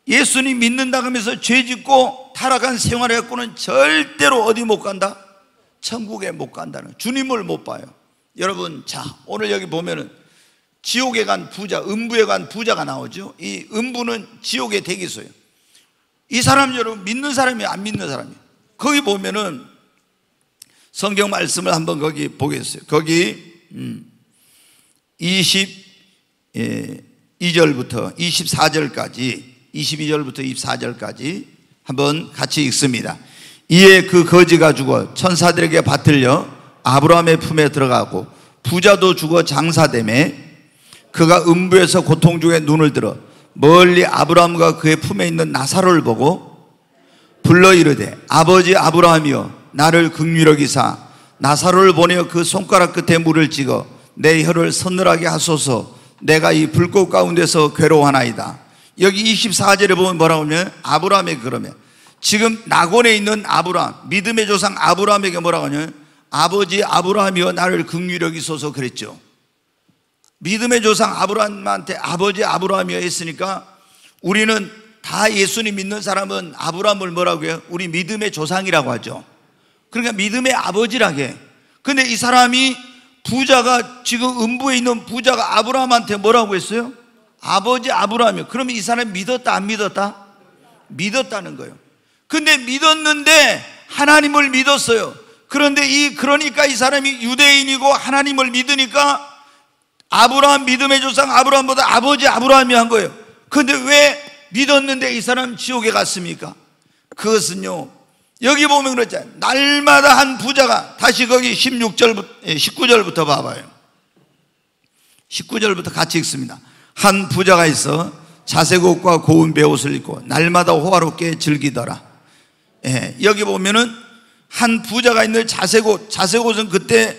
예수님 믿는다 하면서 죄 짓고 타락한 생활을 했고는 절대로 어디 못 간다? 천국에 못 간다는, 주님을 못 봐요. 여러분, 자, 오늘 여기 보면은 지옥에 간 부자, 음부에 간 부자가 나오죠. 이 음부는 지옥의 대기소예요. 이 사람 여러분 믿는 사람이 안 믿는 사람이에요. 거기 보면은 성경 말씀을 한번 거기 보겠어요. 거기 22절부터 24절까지, 22절부터 24절까지 한번 같이 읽습니다. 이에 그 거지가 죽어 천사들에게 받들려 아브라함의 품에 들어가고 부자도 죽어 장사되매 그가 음부에서 고통 중에 눈을 들어 멀리 아브라함과 그의 품에 있는 나사로를 보고 불러 이르되 아버지 아브라함이여 나를 긍휼히 여기사 나사로를 보내어 그 손가락 끝에 물을 찍어 내 혀를 서늘하게 하소서. 내가 이 불꽃 가운데서 괴로워하나이다. 여기 24절에 보면 뭐라고 하면 아브라함에게, 그러면 지금 낙원에 있는 아브라함, 믿음의 조상 아브라함에게 뭐라고 하냐면 아버지 아브라함이여 나를 긍휼히 여기소서 그랬죠. 믿음의 조상 아브라함한테 아버지 아브라함이여 했으니까 우리는 다 예수님 믿는 사람은 아브라함을 뭐라고 해요? 우리 믿음의 조상이라고 하죠. 그러니까 믿음의 아버지라고 해. 근데 이 사람이, 부자가, 지금 음부에 있는 부자가 아브라함한테 뭐라고 했어요? 아버지 아브라함이요. 그러면 이 사람이 믿었다 안 믿었다? 믿었다는 거예요. 근데 믿었는데 하나님을 믿었어요. 그런데 그러니까 이 사람이 유대인이고 하나님을 믿으니까 아브라함, 믿음의 조상 아브라함보다 아버지 아브라함이 한 거예요. 근데 왜 믿었는데 이 사람 지옥에 갔습니까? 그것은요, 여기 보면 그렇잖아요. 날마다 한 부자가, 다시 거기 19절부터 봐봐요. 19절부터 같이 읽습니다. 한 부자가 있어 자색 옷과 고운 베옷을 입고 날마다 호화롭게 즐기더라. 예, 여기 보면은 한 부자가 있는 자색 옷은 그때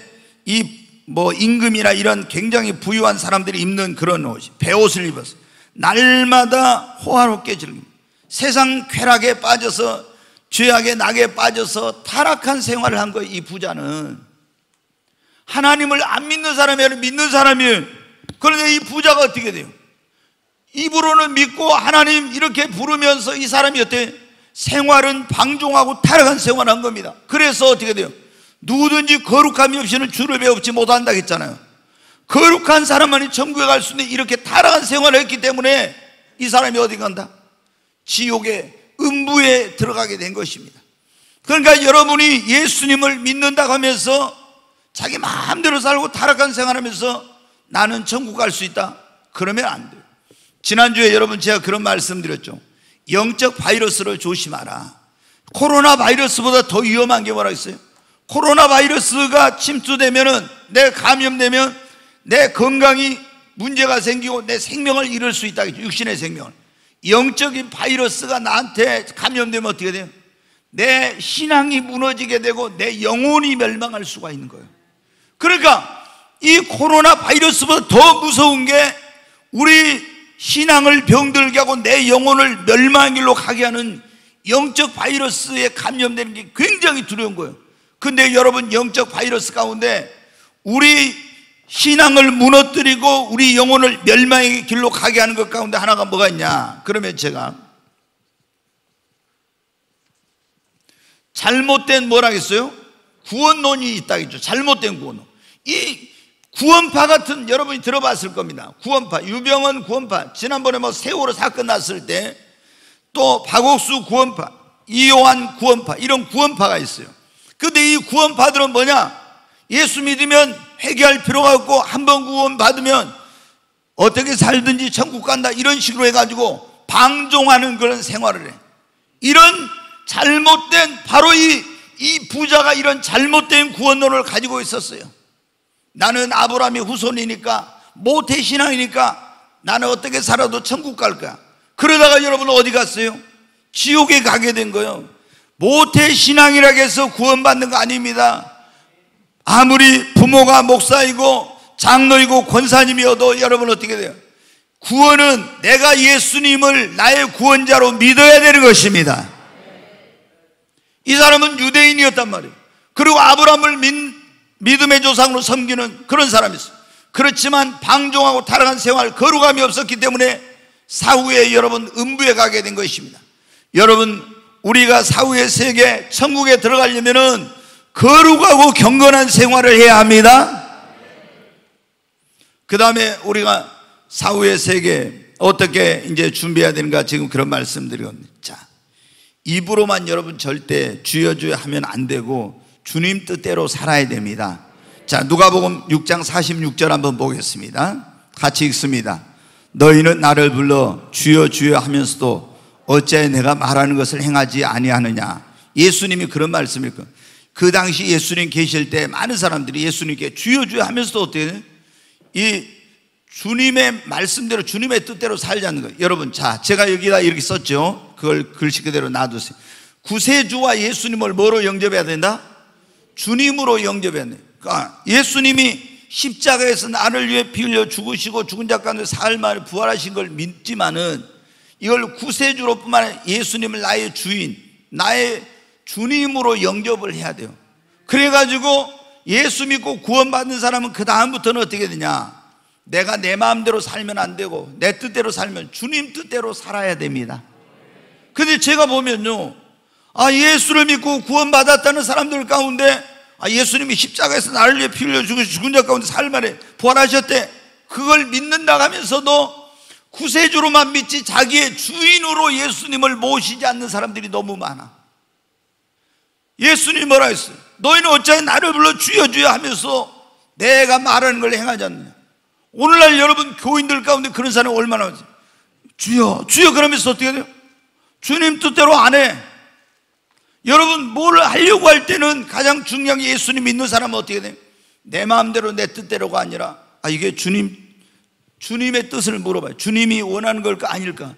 임금이나 이런 굉장히 부유한 사람들이 입는 그런 옷이, 베옷을 입었어. 날마다 호화롭게 즐깁니다. 세상 쾌락에 빠져서, 죄악의 낙에 빠져서 타락한 생활을 한 거예요. 이 부자는 하나님을 안 믿는 사람이 아니라 믿는 사람이에요. 그런데 이 부자가 어떻게 돼요? 입으로는 믿고 하나님 이렇게 부르면서 이 사람이 어때요? 생활은 방종하고 타락한 생활을 한 겁니다. 그래서 어떻게 돼요? 누구든지 거룩함이 없이는 주를 배우지 못한다고 했잖아요. 거룩한 사람만이 천국에 갈 수 있는데 이렇게 타락한 생활을 했기 때문에 이 사람이 어디 간다? 지옥에, 음부에 들어가게 된 것입니다. 그러니까 여러분이 예수님을 믿는다고 하면서 자기 마음대로 살고 타락한 생활하면서 나는 천국 갈 수 있다? 그러면 안 돼요. 지난주에 여러분 제가 그런 말씀 드렸죠. 영적 바이러스를 조심하라. 코로나 바이러스보다 더 위험한 게 뭐라 했어요? 코로나 바이러스가 침투되면은, 내 감염되면 내 건강이 문제가 생기고 내 생명을 잃을 수 있다. 육신의 생명을. 영적인 바이러스가 나한테 감염되면 어떻게 돼요? 내 신앙이 무너지게 되고 내 영혼이 멸망할 수가 있는 거예요. 그러니까 이 코로나 바이러스보다 더 무서운 게 우리 신앙을 병들게 하고 내 영혼을 멸망의 길로 가게 하는 영적 바이러스에 감염되는 게 굉장히 두려운 거예요. 근데 여러분, 영적 바이러스 가운데 우리 신앙을 무너뜨리고 우리 영혼을 멸망의 길로 가게 하는 것 가운데 하나가 뭐가 있냐? 그러면 제가 잘못된 뭐라겠어요? 구원론이 있다겠죠. 잘못된 구원론. 이 구원파 같은, 여러분이 들어봤을 겁니다. 구원파, 유병헌 구원파, 지난번에 뭐 세월호 사건 났을 때 또 박옥수 구원파, 이요한 구원파, 이런 구원파가 있어요. 근데 이 구원파들은 뭐냐? 예수 믿으면 회개할 필요가 없고 한 번 구원 받으면 어떻게 살든지 천국 간다, 이런 식으로 해가지고 방종하는 그런 생활을 해. 이런 잘못된, 바로 이 부자가 이런 잘못된 구원론을 가지고 있었어요. 나는 아브라함의 후손이니까, 모태신앙이니까 나는 어떻게 살아도 천국 갈 거야. 그러다가 여러분 어디 갔어요? 지옥에 가게 된 거예요. 모태신앙이라고 해서 구원받는 거 아닙니다. 아무리 부모가 목사이고 장로이고 권사님이어도 여러분 어떻게 돼요? 구원은 내가 예수님을 나의 구원자로 믿어야 되는 것입니다. 이 사람은 유대인이었단 말이에요. 그리고 아브라함을 믿음의 조상으로 섬기는 그런 사람이었어요. 그렇지만 방종하고 타락한 생활, 거룩함이 없었기 때문에 사후에 여러분 음부에 가게 된 것입니다. 여러분, 우리가 사후의 세계 천국에 들어가려면은 거룩하고 경건한 생활을 해야 합니다. 그 다음에 우리가 사후의 세계 어떻게 이제 준비해야 되는가, 지금 그런 말씀드리거든요. 자, 입으로만 여러분 절대 주여 주여 하면 안 되고 주님 뜻대로 살아야 됩니다. 자, 누가복음 6장 46절 한번 보겠습니다. 같이 읽습니다. 너희는 나를 불러 주여 주여 하면서도 어찌하여 내가 말하는 것을 행하지 아니하느냐. 예수님이 그런 말씀일 거예요. 그 당시 예수님 계실 때 많은 사람들이 예수님께 주여 주여 하면서도 어떻게 해요? 이 주님의 말씀대로, 주님의 뜻대로 살자는 거예요. 여러분, 자, 제가 여기다 이렇게 썼죠. 그걸 글씨 그대로 놔두세요. 구세주와 예수님을 뭐로 영접해야 된다? 주님으로 영접해야 돼요. 그러니까 예수님이 십자가에서 나를 위해 피 흘려 죽으시고 죽은 자 가운데 사흘 만에 부활하신 걸 믿지만은, 이걸 구세주로 뿐만 아니라 예수님을 나의 주인, 나의 주님으로 영접을 해야 돼요. 그래가지고 예수 믿고 구원받는 사람은 그 다음부터는 어떻게 되냐? 내가 내 마음대로 살면 안 되고 내 뜻대로 살면 주님 뜻대로 살아야 됩니다. 근데 제가 보면요, 예수를 믿고 구원받았다는 사람들 가운데 예수님이 십자가에서 나를 위해 피 흘려 죽은 자 가운데 사흘 만에 부활하셨대, 그걸 믿는다 하면서도 구세주로만 믿지 자기의 주인으로 예수님을 모시지 않는 사람들이 너무 많아. 예수님이 뭐라 했어요? 너희는 어찌하여 나를 불러 주여 주여 하면서 내가 말하는 걸 행하지 않느냐. 오늘날 여러분 교인들 가운데 그런 사람이 얼마나 많지? 주여 주여 그러면서 어떻게 돼요? 주님 뜻대로 안 해. 여러분, 뭘 하려고 할 때는 가장 중요한 게, 예수님 믿는 사람은 어떻게 돼요? 내 마음대로 내 뜻대로가 아니라 이게 주님의 뜻을 물어봐요. 주님이 원하는 걸까 아닐까?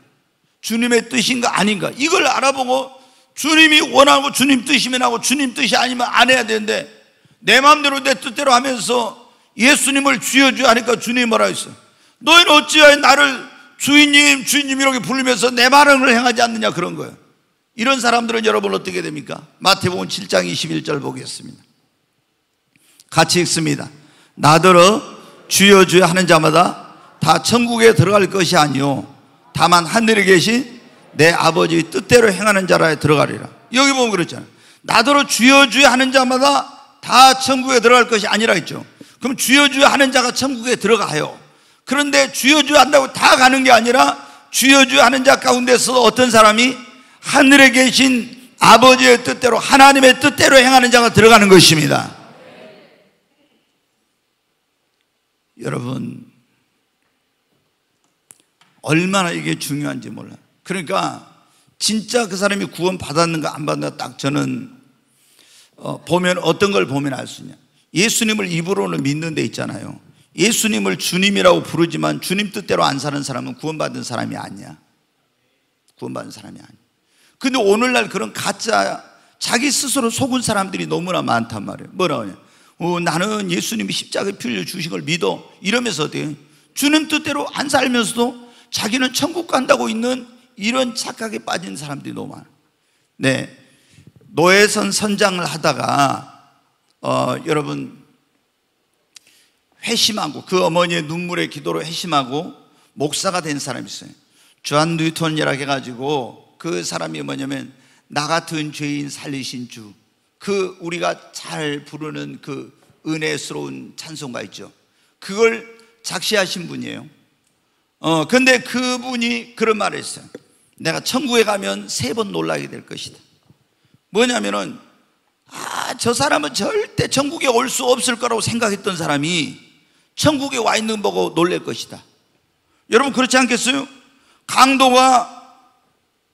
주님의 뜻인가 아닌가? 이걸 알아보고 주님이 원하고 주님 뜻이면 하고 주님 뜻이 아니면 안 해야 되는데, 내 마음대로 내 뜻대로 하면서 예수님을 주여 주여 하니까 주님이 뭐라 했어? 너희는 어찌하여 나를 주인님 주인님 이렇게 부르면서 내 말을 행하지 않느냐, 그런 거예요. 이런 사람들은 여러분 어떻게 됩니까? 마태복음 7장 21절 보겠습니다. 같이 읽습니다. 나더러 주여 주여 하는 자마다 다 천국에 들어갈 것이 아니요 다만 하늘에 계신 내 아버지 뜻대로 행하는 자라에 들어가리라. 여기 보면 그렇잖아요. 나더러 주여 주여 하는 자마다 다 천국에 들어갈 것이 아니라 했죠. 그럼 주여 주여 하는 자가 천국에 들어가요. 그런데 주여 주여 한다고 다 가는 게 아니라 주여 주여 하는 자 가운데서 어떤 사람이 하늘에 계신 아버지의 뜻대로, 하나님의 뜻대로 행하는 자가 들어가는 것입니다. 여러분, 얼마나 이게 중요한지 몰라요. 그러니까 진짜 그 사람이 구원 받았는가 안 받았는가 딱 저는 보면 어떤 걸 보면 알 수 있냐. 예수님을 입으로는 믿는 데 있잖아요. 예수님을 주님이라고 부르지만 주님 뜻대로 안 사는 사람은 구원받은 사람이 아니야. 구원받은 사람이 아니야. 근데 오늘날 그런 가짜 자기 스스로 속은 사람들이 너무나 많단 말이에요. 뭐라고 하냐. 나는 예수님이 십자가에 피 흘려 주신 걸 믿어. 이러면서 어때요? 주님 뜻대로 안 살면서도 자기는 천국 간다고 있는 이런 착각에 빠진 사람들이 너무 많아요. 네, 노예선 선장을 하다가 여러분 회심하고 그 어머니의 눈물의 기도로 회심하고 목사가 된 사람이 있어요. 존 뉴턴이라고 해가지고 그 사람이 뭐냐면 나 같은 죄인 살리신 주, 그 우리가 잘 부르는 그 은혜스러운 찬송가 있죠. 그걸 작시하신 분이에요. 근데 그분이 그런 말을 했어요. 내가 천국에 가면 3번 놀라게 될 것이다. 뭐냐면은 저 사람은 절대 천국에 올 수 없을 거라고 생각했던 사람이 천국에 와 있는 거 보고 놀랄 것이다. 여러분 그렇지 않겠어요? 강도가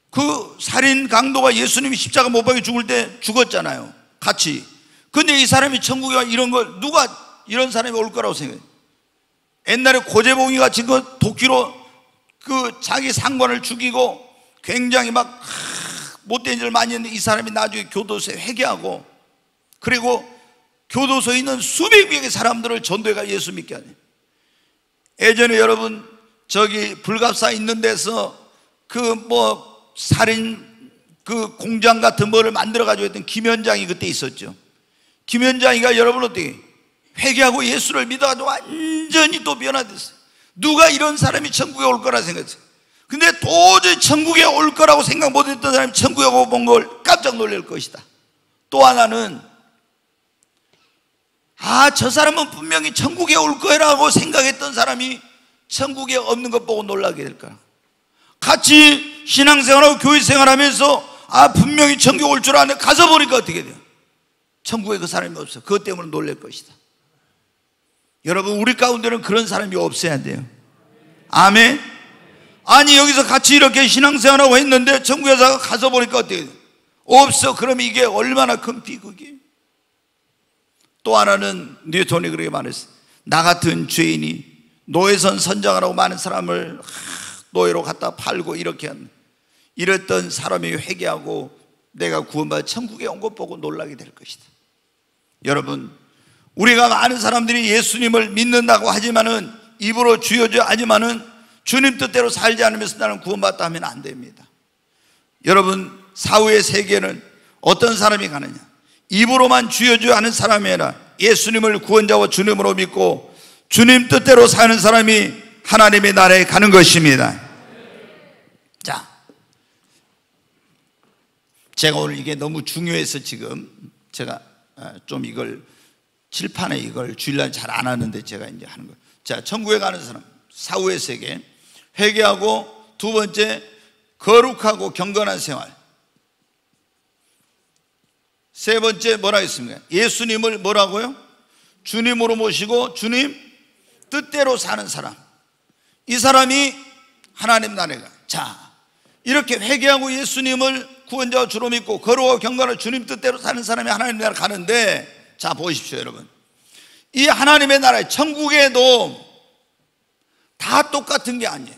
그 살인 강도가 예수님이 십자가 못 박혀 죽을 때 죽었잖아요. 같이. 근데 이 사람이 천국에 와 이런 걸 누가 이런 사람이 올 거라고 생각해요? 옛날에 고재봉이 같이 그 도끼로 그 자기 상관을 죽이고 굉장히 막 못된 일을 많이 했는데 이 사람이 나중에 교도소에 회개하고 그리고 교도소에 있는 수백 명의 사람들을 전도해가 예수 믿게 하네. 예전에 여러분 저기 불갑사 있는 데서 그 뭐 살인 그 공장 같은 거를 만들어 가지고 했던 김현장이 그때 있었죠. 김현장이가 여러분 어떻게 회개하고 예수를 믿어가지고 완전히 또 변화됐어요. 누가 이런 사람이 천국에 올 거라 생각했어요. 근데 도저히 천국에 올 거라고 생각 못했던 사람이 천국에 오고 본 걸 깜짝 놀랄 것이다. 또 하나는 저 사람은 분명히 천국에 올 거라고 생각했던 사람이 천국에 없는 것 보고 놀라게 될 거야. 같이 신앙생활하고 교회생활하면서 분명히 천국에 올 줄 아는데 가서 보니까 어떻게 돼요? 천국에 그 사람이 없어. 그것 때문에 놀랄 것이다. 여러분 우리 가운데는 그런 사람이 없어야 돼요. 아멘. 아니 여기서 같이 이렇게 신앙생활하고 했는데 천국에 가서 보니까 어떻게 돼요? 없어. 그럼 이게 얼마나 큰 비극이에요. 또 하나는 뉴턴이 그렇게 말했어요. 나 같은 죄인이 노예선 선장하라고 많은 사람을 노예로 갖다 팔고 이렇게 한 이랬던 사람이 회개하고 내가 구원받아 천국에 온 것 보고 놀라게 될 것이다. 여러분 우리가 많은 사람들이 예수님을 믿는다고 하지만은 입으로 주여주 하지만은 주님 뜻대로 살지 않으면서 나는 구원받다 하면 안 됩니다. 여러분 사후의 세계는 어떤 사람이 가느냐? 입으로만 주여주 하는 사람이 아니라 예수님을 구원자와 주님으로 믿고 주님 뜻대로 사는 사람이 하나님의 나라에 가는 것입니다. 자, 제가 오늘 이게 너무 중요해서 지금 제가 좀 이걸 칠판에 이걸 주일날 잘 안 하는데 제가 이제 하는 거예요. 자, 천국에 가는 사람, 사후의 세계, 회개하고 두 번째 거룩하고 경건한 생활, 세 번째 뭐라 했습니까? 예수님을 뭐라고요? 주님으로 모시고 주님 뜻대로 사는 사람. 이 사람이 하나님 나라에 가. 자, 이렇게 회개하고 예수님을 구원자와 주로 믿고 거룩하고 경건한 주님 뜻대로 사는 사람이 하나님 나라에 가는데, 자 보십시오 여러분. 이 하나님의 나라에 천국에도 다 똑같은 게 아니에요.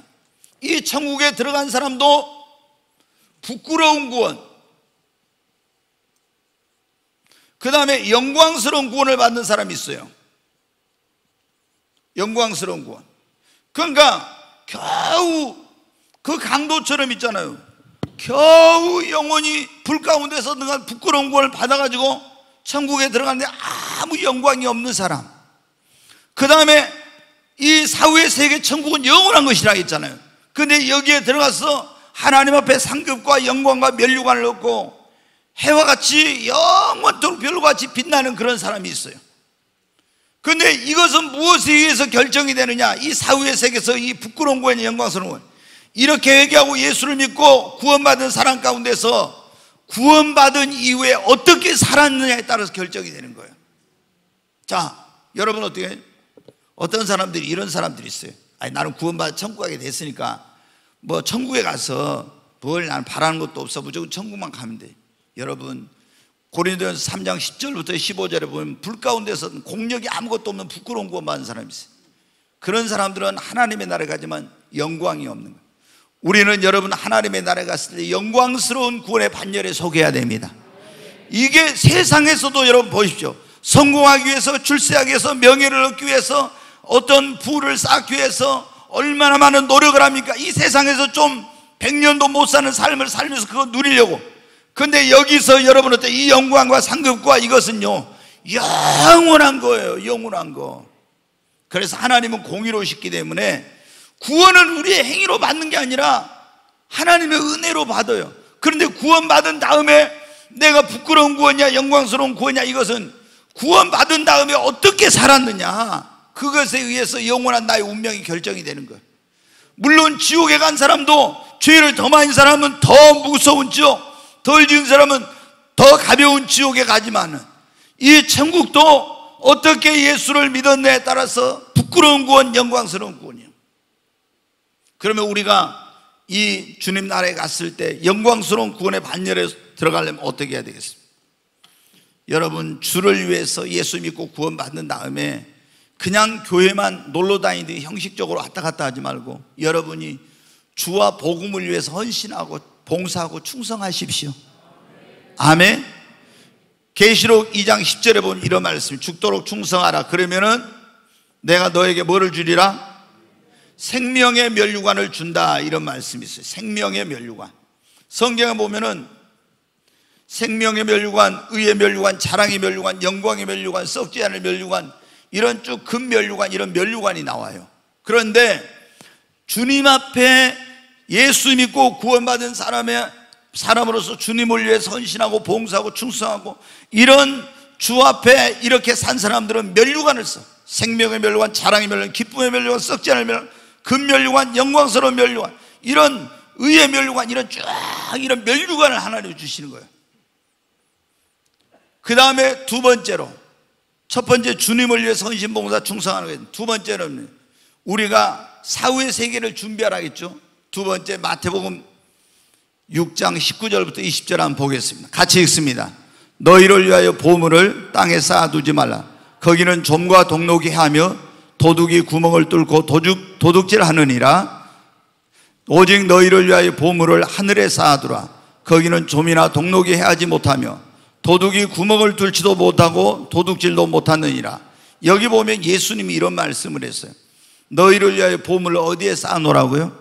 이 천국에 들어간 사람도 부끄러운 구원, 그 다음에 영광스러운 구원을 받는 사람이 있어요. 영광스러운 구원. 그러니까 겨우 그 강도처럼 있잖아요. 겨우 영혼이 불 가운데서 능한 부끄러운 구원을 받아가지고 천국에 들어가는데 아무 영광이 없는 사람. 그 다음에 이 사후의 세계 천국은 영원한 것이라 했잖아요. 근데 여기에 들어가서 하나님 앞에 상급과 영광과 면류관을 얻고 해와 같이 영원토록 별과 같이 빛나는 그런 사람이 있어요. 근데 이것은 무엇에 의해서 결정이 되느냐? 이 사후의 세계에서 이 부끄러운 구원의 영광스러운 구원, 이렇게 회개하고 예수를 믿고 구원받은 사람 가운데서 구원받은 이후에 어떻게 살았느냐에 따라서 결정이 되는 거예요. 자, 여러분 어떻게, 어떤 사람들이 이런 사람들이 있어요. 아니 나는 구원받아 천국 가게 됐으니까 뭐 천국에 가서 뭘 난 바라는 것도 없어. 무조건 천국만 가면 돼. 여러분, 고린도전서 3장 10절부터 15절에 보면 불 가운데서 공력이 아무것도 없는 부끄러운 구원 받은 사람이 있어요. 그런 사람들은 하나님의 나라에 가지만 영광이 없는 거예요. 우리는 여러분 하나님의 나라에 갔을 때 영광스러운 구원의 반열에 속해야 됩니다. 이게 세상에서도 여러분 보십시오. 성공하기 위해서, 출세하기 위해서, 명예를 얻기 위해서, 어떤 부를 쌓기 위해서 얼마나 많은 노력을 합니까? 이 세상에서 좀 100년도 못 사는 삶을 살면서 그거 누리려고. 근데 여기서 여러분 어때? 이 영광과 상급과 이것은요 영원한 거예요. 영원한 거. 그래서 하나님은 공의로우시기 때문에 구원은 우리의 행위로 받는 게 아니라 하나님의 은혜로 받아요. 그런데 구원받은 다음에 내가 부끄러운 구원이냐 영광스러운 구원이냐, 이것은 구원받은 다음에 어떻게 살았느냐, 그것에 의해서 영원한 나의 운명이 결정이 되는 거예요. 물론 지옥에 간 사람도 죄를 더 많은 사람은 더 무서운 지옥, 덜 지은 사람은 더 가벼운 지옥에 가지만은 이 천국도 어떻게 예수를 믿었냐에 따라서 부끄러운 구원, 영광스러운 구원이에요. 그러면 우리가 이 주님 나라에 갔을 때 영광스러운 구원의 반열에 들어가려면 어떻게 해야 되겠습니까? 여러분, 주를 위해서 예수 믿고 구원받는 다음에 그냥 교회만 놀러 다니듯이 형식적으로 왔다 갔다 하지 말고 여러분이 주와 복음을 위해서 헌신하고 봉사하고 충성하십시오. 아멘. 계시록 2장 10절에 보면 이런 말씀이, 죽도록 충성하라. 그러면은 내가 너에게 뭐를 주리라? 생명의 면류관을 준다, 이런 말씀이 있어요. 생명의 면류관. 성경에 보면은 생명의 면류관, 의의 면류관, 자랑의 면류관, 영광의 면류관, 썩지 않을 면류관, 이런 쭉 금면류관, 이런 면류관이 나와요. 그런데 주님 앞에 예수 믿고 구원받은 사람으로서 주님을 위해서 헌신하고 봉사하고 충성하고 이런 주 앞에 이렇게 산 사람들은 면류관을 써. 생명의 면류관, 자랑의 면류관, 기쁨의 면류관, 썩지 않을 면류관, 금면류관, 영광스러운 면류관, 이런 의의 면류관, 이런 이런 면류관을 하나님 주시는 거예요. 그 다음에 두 번째로, 첫 번째 주님을 위해서 헌신 봉사 충성하는 거예요. 두 번째는 우리가 사후의 세계를 준비하라겠죠. 두 번째 마태복음 6장 19절부터 20절 한번 보겠습니다. 같이 읽습니다. 너희를 위하여 보물을 땅에 쌓아두지 말라. 거기는 좀과 동록이 하며 도둑이 구멍을 뚫고 도둑질 하느니라. 오직 너희를 위하여 보물을 하늘에 쌓아두라. 거기는 좀이나 동록이 해하지 못하며 도둑이 구멍을 뚫지도 못하고 도둑질도 못하느니라. 여기 보면 예수님이 이런 말씀을 했어요. 너희를 위하여 보물을 어디에 쌓아놓으라고요?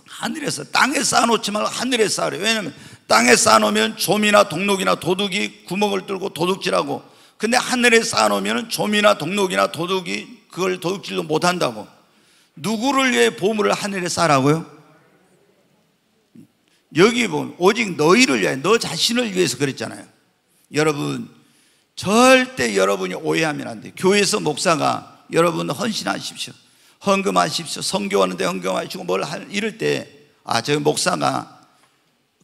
하늘에서. 땅에 쌓아놓지 말고 하늘에 쌓으래요. 왜냐하면 땅에 쌓아놓으면 좀이나 동록이나 도둑이 구멍을 뚫고 도둑질하고, 근데 하늘에 쌓아놓으면 좀이나 동록이나 도둑이 그걸 도둑질도 못한다고. 누구를 위해 보물을 하늘에 쌓으라고요? 여기 보면 오직 너희를 위해, 너 자신을 위해서 그랬잖아요. 여러분, 절대 여러분이 오해하면 안 돼요. 교회에서 목사가 여러분 헌신하십시오, 헌금하십시오, 선교하는데 헌금하시고 뭘 이럴 때, 저 목사가,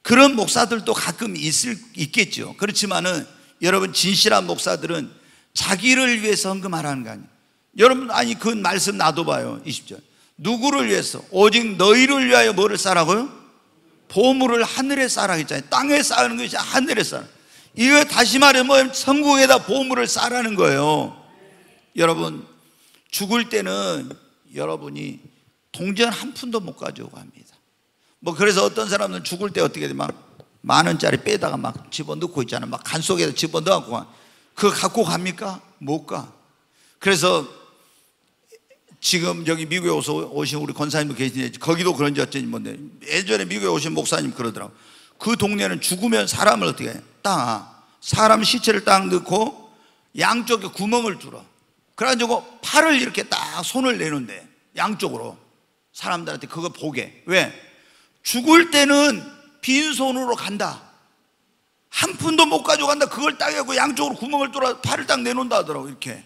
그런 목사들도 가끔 있겠죠. 그렇지만은 여러분, 진실한 목사들은 자기를 위해서 헌금하라는 거 아니에요. 여러분, 그 말씀 놔둬봐요. 20절. 누구를 위해서? 오직 너희를 위하여 뭐를 쌓으라고요? 보물을 하늘에 쌓으라 했잖아요. 땅에 쌓는 것이 하늘에 쌓으라. 이거 다시 말하면 천국에다 보물을 쌓으라는 거예요. 여러분, 죽을 때는 여러분이 동전 한 푼도 못 가져오고 합니다. 그래서 어떤 사람은 죽을 때 어떻게 돼? 막 10,000원짜리 빼다가 막 집어넣고 있잖아요. 막 간 속에다 집어넣고, 그거 갖고 갑니까? 못 가. 그래서 지금 여기 미국에 오신 우리 권사님도 계시는데, 거기도 그런지 어쩐지 뭔데, 예전에 미국에 오신 목사님 그러더라고. 그 동네는 죽으면 사람을 어떻게 해? 사람 시체를 딱 넣고 양쪽에 구멍을 뚫어. 그래가지고 팔을 이렇게 딱 손을 내는데, 양쪽으로 사람들한테 그거 보게. 왜? 죽을 때는 빈손으로 간다. 한 푼도 못 가져간다. 그걸 딱 하고 양쪽으로 구멍을 뚫어 팔을 딱 내놓는다 하더라고. 이렇게.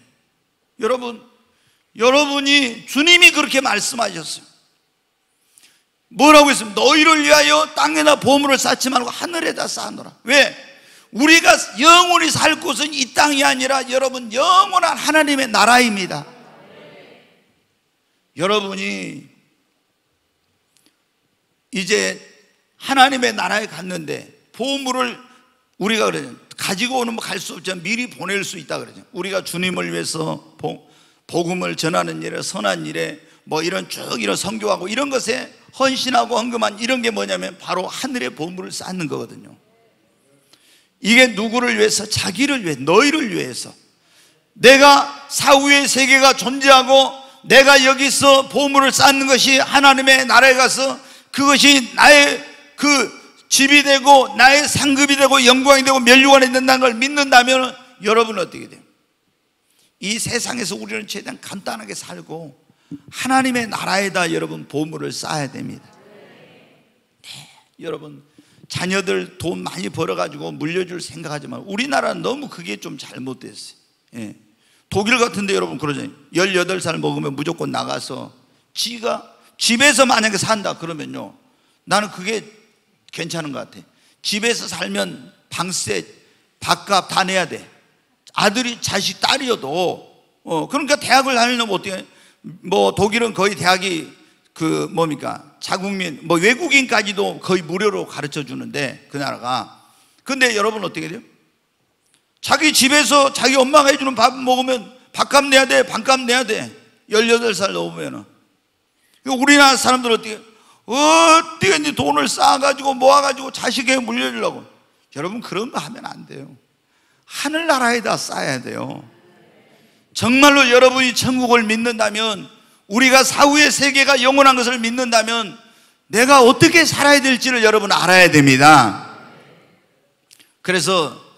여러분이, 주님이 그렇게 말씀하셨어요. 뭐라고 했습니까? 너희를 위하여 땅에다 보물을 쌓지 말고 하늘에다 쌓아놓으라. 왜? 우리가 영원히 살 곳은 이 땅이 아니라 여러분, 영원한 하나님의 나라입니다. 여러분이 이제 하나님의 나라에 갔는데 보물을 우리가 그러죠. 가지고 오는 뭐 갈 수 없지만 미리 보낼 수 있다 그러죠. 우리가 주님을 위해서 복음을 전하는 일에, 선한 일에, 뭐 이런 쭉 이런 선교하고 이런 것에 헌신하고 헌금한 이런 게 뭐냐면 바로 하늘의 보물을 쌓는 거거든요. 이게 누구를 위해서? 자기를 위해, 너희를 위해서. 내가 사후의 세계가 존재하고 내가 여기서 보물을 쌓는 것이 하나님의 나라에 가서 그것이 나의 그 집이 되고 나의 상급이 되고 영광이 되고 면류관이 된다는 걸 믿는다면 여러분은 어떻게 돼요? 이 세상에서 우리는 최대한 간단하게 살고 하나님의 나라에다 여러분 보물을 쌓아야 됩니다. 네, 여러분 자녀들 돈 많이 벌어가지고 물려줄 생각하지만 우리나라는 너무 그게 좀 잘못됐어요. 예. 독일 같은데 여러분 그러잖아요. 18살 먹으면 무조건 나가서 지가 집에서 만약에 산다 그러면요, 나는 그게 괜찮은 것 같아. 집에서 살면 방세, 밥값 다 내야 돼. 아들이 자식 딸이어도 그러니까 대학을 다니려면 어떻게, 뭐 독일은 거의 대학이 그 뭡니까 자국민, 뭐 외국인까지도 거의 무료로 가르쳐 주는데 그 나라가. 근데 여러분 어떻게 돼요? 자기 집에서 자기 엄마가 해주는 밥 먹으면 밥값 내야 돼, 밥값 내야 돼. 18살 넘으면은. 우리나라 사람들 어떻게 이제 돈을 쌓아가지고 모아가지고 자식에게 물려주려고. 여러분 그런 거 하면 안 돼요. 하늘나라에다 쌓아야 돼요. 정말로 여러분이 천국을 믿는다면, 우리가 사후의 세계가 영원한 것을 믿는다면 내가 어떻게 살아야 될지를 여러분 알아야 됩니다. 그래서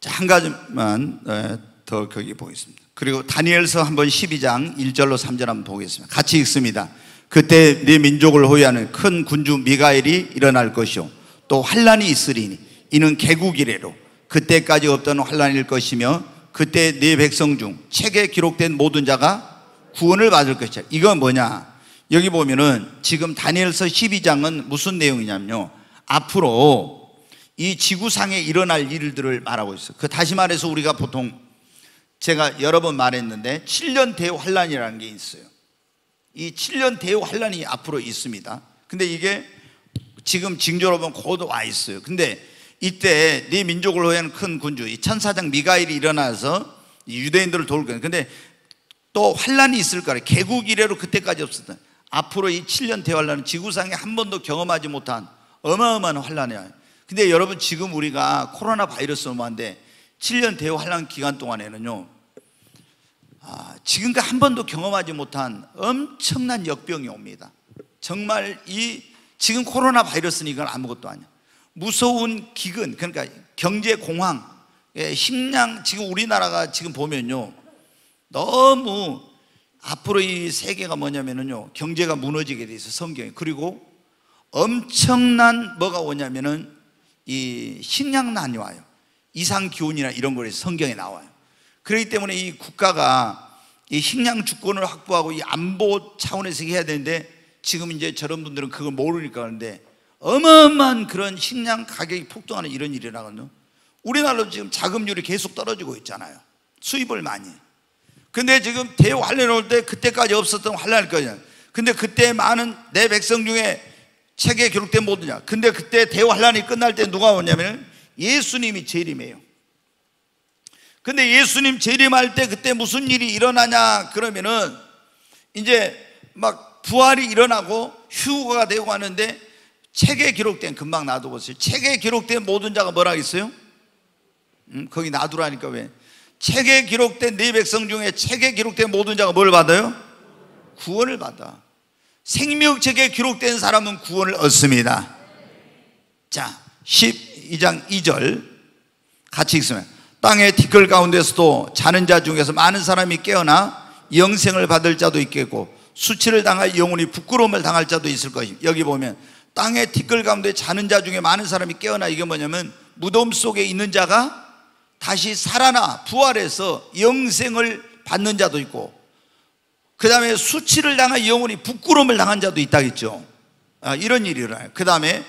한 가지만 더 거기 보겠습니다. 그리고 다니엘서 한번 12장 1절로 3절 한번 보겠습니다. 같이 읽습니다. 그때 네 민족을 호위하는 큰 군주 미가엘이 일어날 것이요 또 환란이 있으리니 이는 개국 이래로 그때까지 없던 환란일 것이며 그때 네 백성 중 책에 기록된 모든 자가 구원을 받을 것이야. 이건 뭐냐? 여기 보면은 지금 다니엘서 12장은 무슨 내용이냐면요, 앞으로 이 지구상에 일어날 일들을 말하고 있어요. 그 다시 말해서 우리가 보통 제가 여러 번 말했는데 7년 대환란이라는 게 있어요. 이 7년 대환란이 앞으로 있습니다. 근데 이게 지금 징조로 보면 곧 와 있어요. 근데 이때 네 민족을 호위하는 큰 군주 이 천사장 미가엘이 일어나서 유대인들을 도울 거예요. 근데 또 환란이 있을 거라. 개국 이래로 그때까지 없었던 앞으로 이 7년 대환란은 지구상에 한 번도 경험하지 못한 어마어마한 환란이에요. 근데 여러분 지금 우리가 코로나 바이러스 넘어왔는데 7년 대환란 기간 동안에는요, 지금까지 한 번도 경험하지 못한 엄청난 역병이 옵니다. 정말 이 지금 코로나 바이러스는 이건 아무것도 아니야. 무서운 기근, 그러니까 경제 공황, 식량, 지금 우리나라가 지금 보면요, 너무 앞으로 이 세계가 뭐냐면요, 경제가 무너지게 돼 있어, 성경에. 그리고 엄청난 뭐가 오냐면은 이 식량난이 와요. 이상 기온이나 이런 거에서 성경에 나와요. 그렇기 때문에 이 국가가 이 식량 주권을 확보하고 이 안보 차원에서 해야 되는데 지금 이제 저런 분들은 그걸 모르니까 그런데 어마어마한 그런 식량 가격이 폭등하는 이런 일이 일어나거든요. 우리나라도 지금 자금률이 계속 떨어지고 있잖아요. 수입을 많이. 근데 지금 대환란이 올 때 그때까지 없었던 환란일 거냐. 근데 그때 많은 내 백성 중에 책에 기록된 모든냐. 근데 그때 대환란이 끝날 때 누가 오냐면 예수님이 재림해요. 근데 예수님 재림할 때 그때 무슨 일이 일어나냐 그러면은 이제 막 부활이 일어나고 휴거가 되고 하는데 책에 기록된, 금방 놔둬보세요. 책에 기록된 모든 자가 뭐라 했어요? 거기 놔두라니까 왜? 책에 기록된 네 백성 중에 책에 기록된 모든 자가 뭘 받아요? 구원을 받아. 생명책에 기록된 사람은 구원을 얻습니다. 자, 12장 2절 같이 읽으면 땅의 티끌 가운데서도 자는 자 중에서 많은 사람이 깨어나 영생을 받을 자도 있겠고 수치를 당할 영혼이 부끄러움을 당할 자도 있을 것입니다. 여기 보면 땅의 티끌 가운데 자는 자 중에 많은 사람이 깨어나, 이게 뭐냐면 무덤 속에 있는 자가 다시 살아나 부활해서 영생을 받는 자도 있고, 그 다음에 수치를 당한 영혼이 부끄러움을 당한 자도 있다겠죠. 이런 일이 일어나요. 그 다음에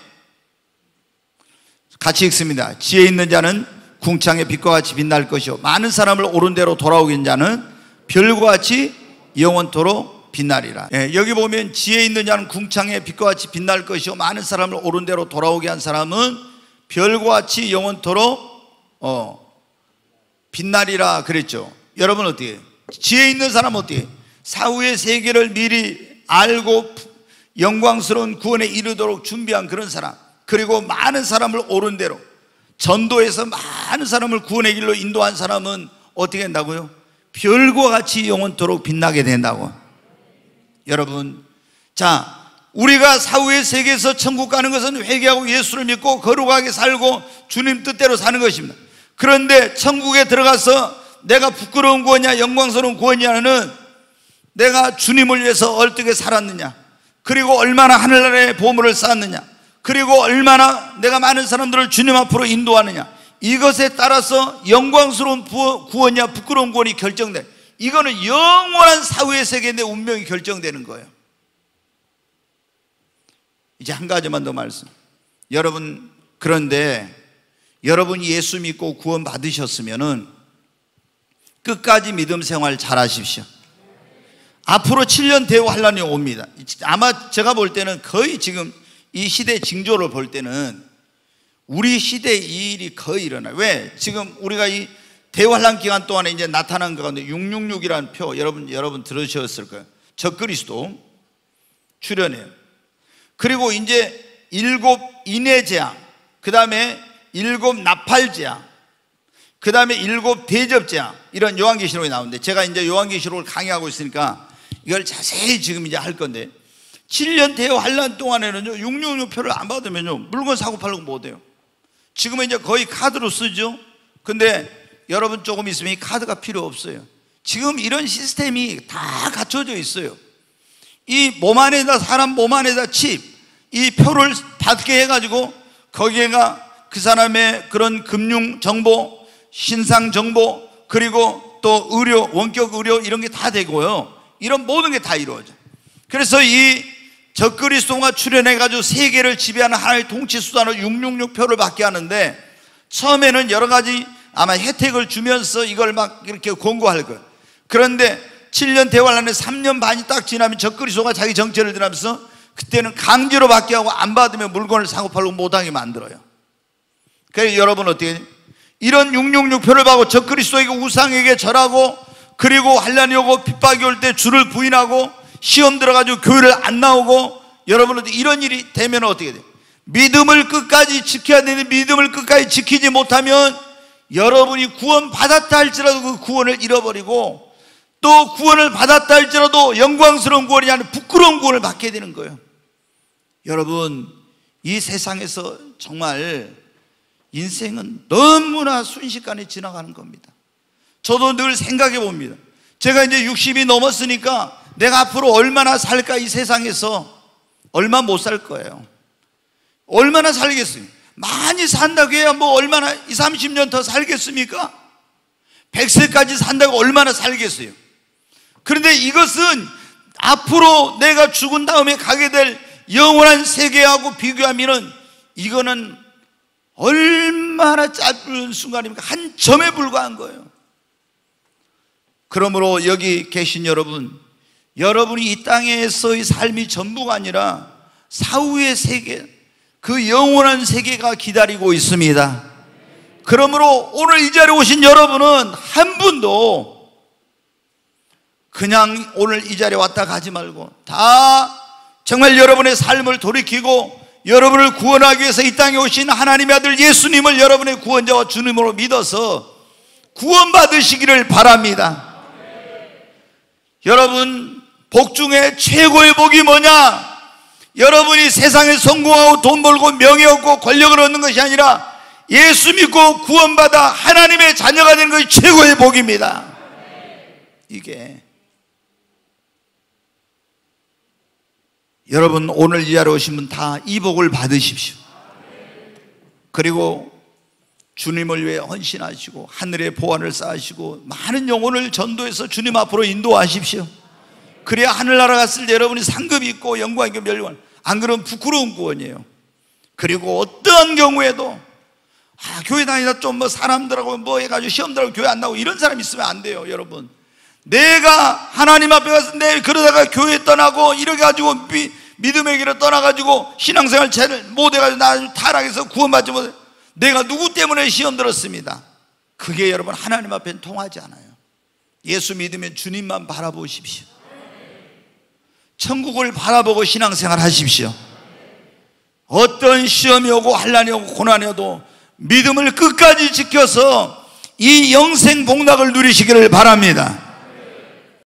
같이 읽습니다. 지혜 있는 자는 궁창의 빛과 같이 빛날 것이요 많은 사람을 옳은 대로 돌아오게 하는 자는 별과 같이 영원토록 빛나리라. 여기 보면 지혜 있는 자는 궁창의 빛과 같이 빛날 것이요 많은 사람을 옳은 대로 돌아오게 한 사람은 별과 같이 영원토록 빛나리라 그랬죠. 여러분 어떻게 지혜 있는 사람은 어떻게 사후의 세계를 미리 알고 영광스러운 구원에 이르도록 준비한 그런 사람, 그리고 많은 사람을 옳은 대로 전도해서 많은 사람을 구원의 길로 인도한 사람은 어떻게 된다고요? 별과 같이 영원토록 빛나게 된다고. 여러분, 자, 우리가 사후의 세계에서 천국 가는 것은 회개하고 예수를 믿고 거룩하게 살고 주님 뜻대로 사는 것입니다. 그런데 천국에 들어가서 내가 부끄러운 구원이냐 영광스러운 구원이냐는 내가 주님을 위해서 어떻게 살았느냐, 그리고 얼마나 하늘나라의 보물을 쌓았느냐, 그리고 얼마나 내가 많은 사람들을 주님 앞으로 인도하느냐, 이것에 따라서 영광스러운 구원이냐 부끄러운 구원이 결정돼. 이거는 영원한 사후의 세계에 내 운명이 결정되는 거예요. 이제 한 가지만 더 말씀. 여러분, 그런데 여러분이 예수 믿고 구원 받으셨으면은 끝까지 믿음 생활 잘 하십시오. 앞으로 7년 대환란이 옵니다. 아마 제가 볼 때는 거의 지금 이 시대 징조를 볼 때는 우리 시대의 이 일이 거의 일어나요. 왜? 지금 우리가 이 대환란 기간 동안에 이제 나타난 것 가운데 666이라는 표 여러분 들으셨을 거예요. 적그리스도 출현해요. 그리고 이제 7 인해 재앙, 그 다음에 7 나팔 재앙, 그 다음에 7 대접 재앙, 이런 요한계시록이 나오는데 제가 이제 요한계시록을 강의하고 있으니까 이걸 자세히 지금 이제 할 건데 7년 대환란 동안에는요 666표를 안 받으면요 물건 사고 팔고 못해요. 지금은 이제 거의 카드로 쓰죠. 근데 여러분 조금 있으면 이 카드가 필요 없어요. 지금 이런 시스템이 다 갖춰져 있어요. 이 몸 안에다, 사람 몸 안에다 칩, 이 표를 받게 해가지고 거기에가 그 사람의 그런 금융 정보, 신상 정보, 그리고 또 의료, 원격 의료 이런 게 다 되고요. 이런 모든 게 다 이루어져. 그래서 이 적그리스도가 출현해가지고 세계를 지배하는 하나의 통치 수단으로 666표를 받게 하는데 처음에는 여러 가지 아마 혜택을 주면서 이걸 막 이렇게 권고할 거예요. 그런데 7년 대환란에 3년 반이 딱 지나면 적그리스도가 자기 정체를 드러내면서 그때는 강제로 받게 하고 안 받으면 물건을 사고 팔고 못하게 만들어요. 그래서 여러분 어떻게 이런 666표를 받고 적그리스도에게 우상에게 절하고 그리고 환란이 오고 핍박이 올 때 주를 부인하고 시험 들어가지고 교회를 안 나오고 여러분 어떻게 이런 일이 되면 어떻게 돼요? 믿음을 끝까지 지켜야 되는데 믿음을 끝까지 지키지 못하면 여러분이 구원 받았다 할지라도 그 구원을 잃어버리고 또 구원을 받았다 할지라도 영광스러운 구원이 아니라 부끄러운 구원을 받게 되는 거예요. 여러분, 이 세상에서 정말 인생은 너무나 순식간에 지나가는 겁니다. 저도 늘 생각해 봅니다. 제가 이제 60이 넘었으니까 내가 앞으로 얼마나 살까, 이 세상에서 얼마 못 살 거예요. 얼마나 살겠어요? 많이 산다고 해야 뭐 얼마나 20, 30년 더 살겠습니까? 100세까지 산다고 얼마나 살겠어요? 그런데 이것은 앞으로 내가 죽은 다음에 가게 될 영원한 세계하고 비교하면은 이거는 얼마나 짧은 순간입니까? 한 점에 불과한 거예요. 그러므로 여기 계신 여러분, 여러분이 이 땅에서의 삶이 전부가 아니라 사후의 세계, 그 영원한 세계가 기다리고 있습니다. 그러므로 오늘 이 자리에 오신 여러분은 한 분도 그냥 오늘 이 자리에 왔다 가지 말고 다 정말 여러분의 삶을 돌이키고 여러분을 구원하기 위해서 이 땅에 오신 하나님의 아들 예수님을 여러분의 구원자와 주님으로 믿어서 구원받으시기를 바랍니다. 여러분, 복 중에 최고의 복이 뭐냐? 여러분이 세상에 성공하고 돈 벌고 명예 얻고 권력을 얻는 것이 아니라 예수 믿고 구원받아 하나님의 자녀가 되는 것이 최고의 복입니다. 이게 여러분 오늘 이 자리에 오신 분 다 이 복을 받으십시오. 그리고 주님을 위해 헌신하시고 하늘의 보안을 쌓으시고 많은 영혼을 전도해서 주님 앞으로 인도하십시오. 그래야 하늘나라 갔을 때 여러분이 상급이 있고 영광 있고 멸관, 안 그러면 부끄러운 구원이에요. 그리고 어떠한 경우에도 교회 다니다 좀 뭐 사람들하고 뭐 해가지고 시험 들어가고 교회 안 나오고 이런 사람 있으면 안 돼요. 여러분, 내가 하나님 앞에 가서 그러다가 교회 떠나고 이렇게 가지고 믿음의 길을 떠나가지고 신앙생활 잘 못해가지고 나 타락해서 구원받지 못해, 내가 누구 때문에 시험 들었습니다. 그게 여러분 하나님 앞에는 통하지 않아요. 예수 믿으면 주님만 바라보십시오. 천국을 바라보고 신앙생활 하십시오. 어떤 시험이 오고 환난이 오고 고난이 오도 믿음을 끝까지 지켜서 이 영생 복락을 누리시기를 바랍니다.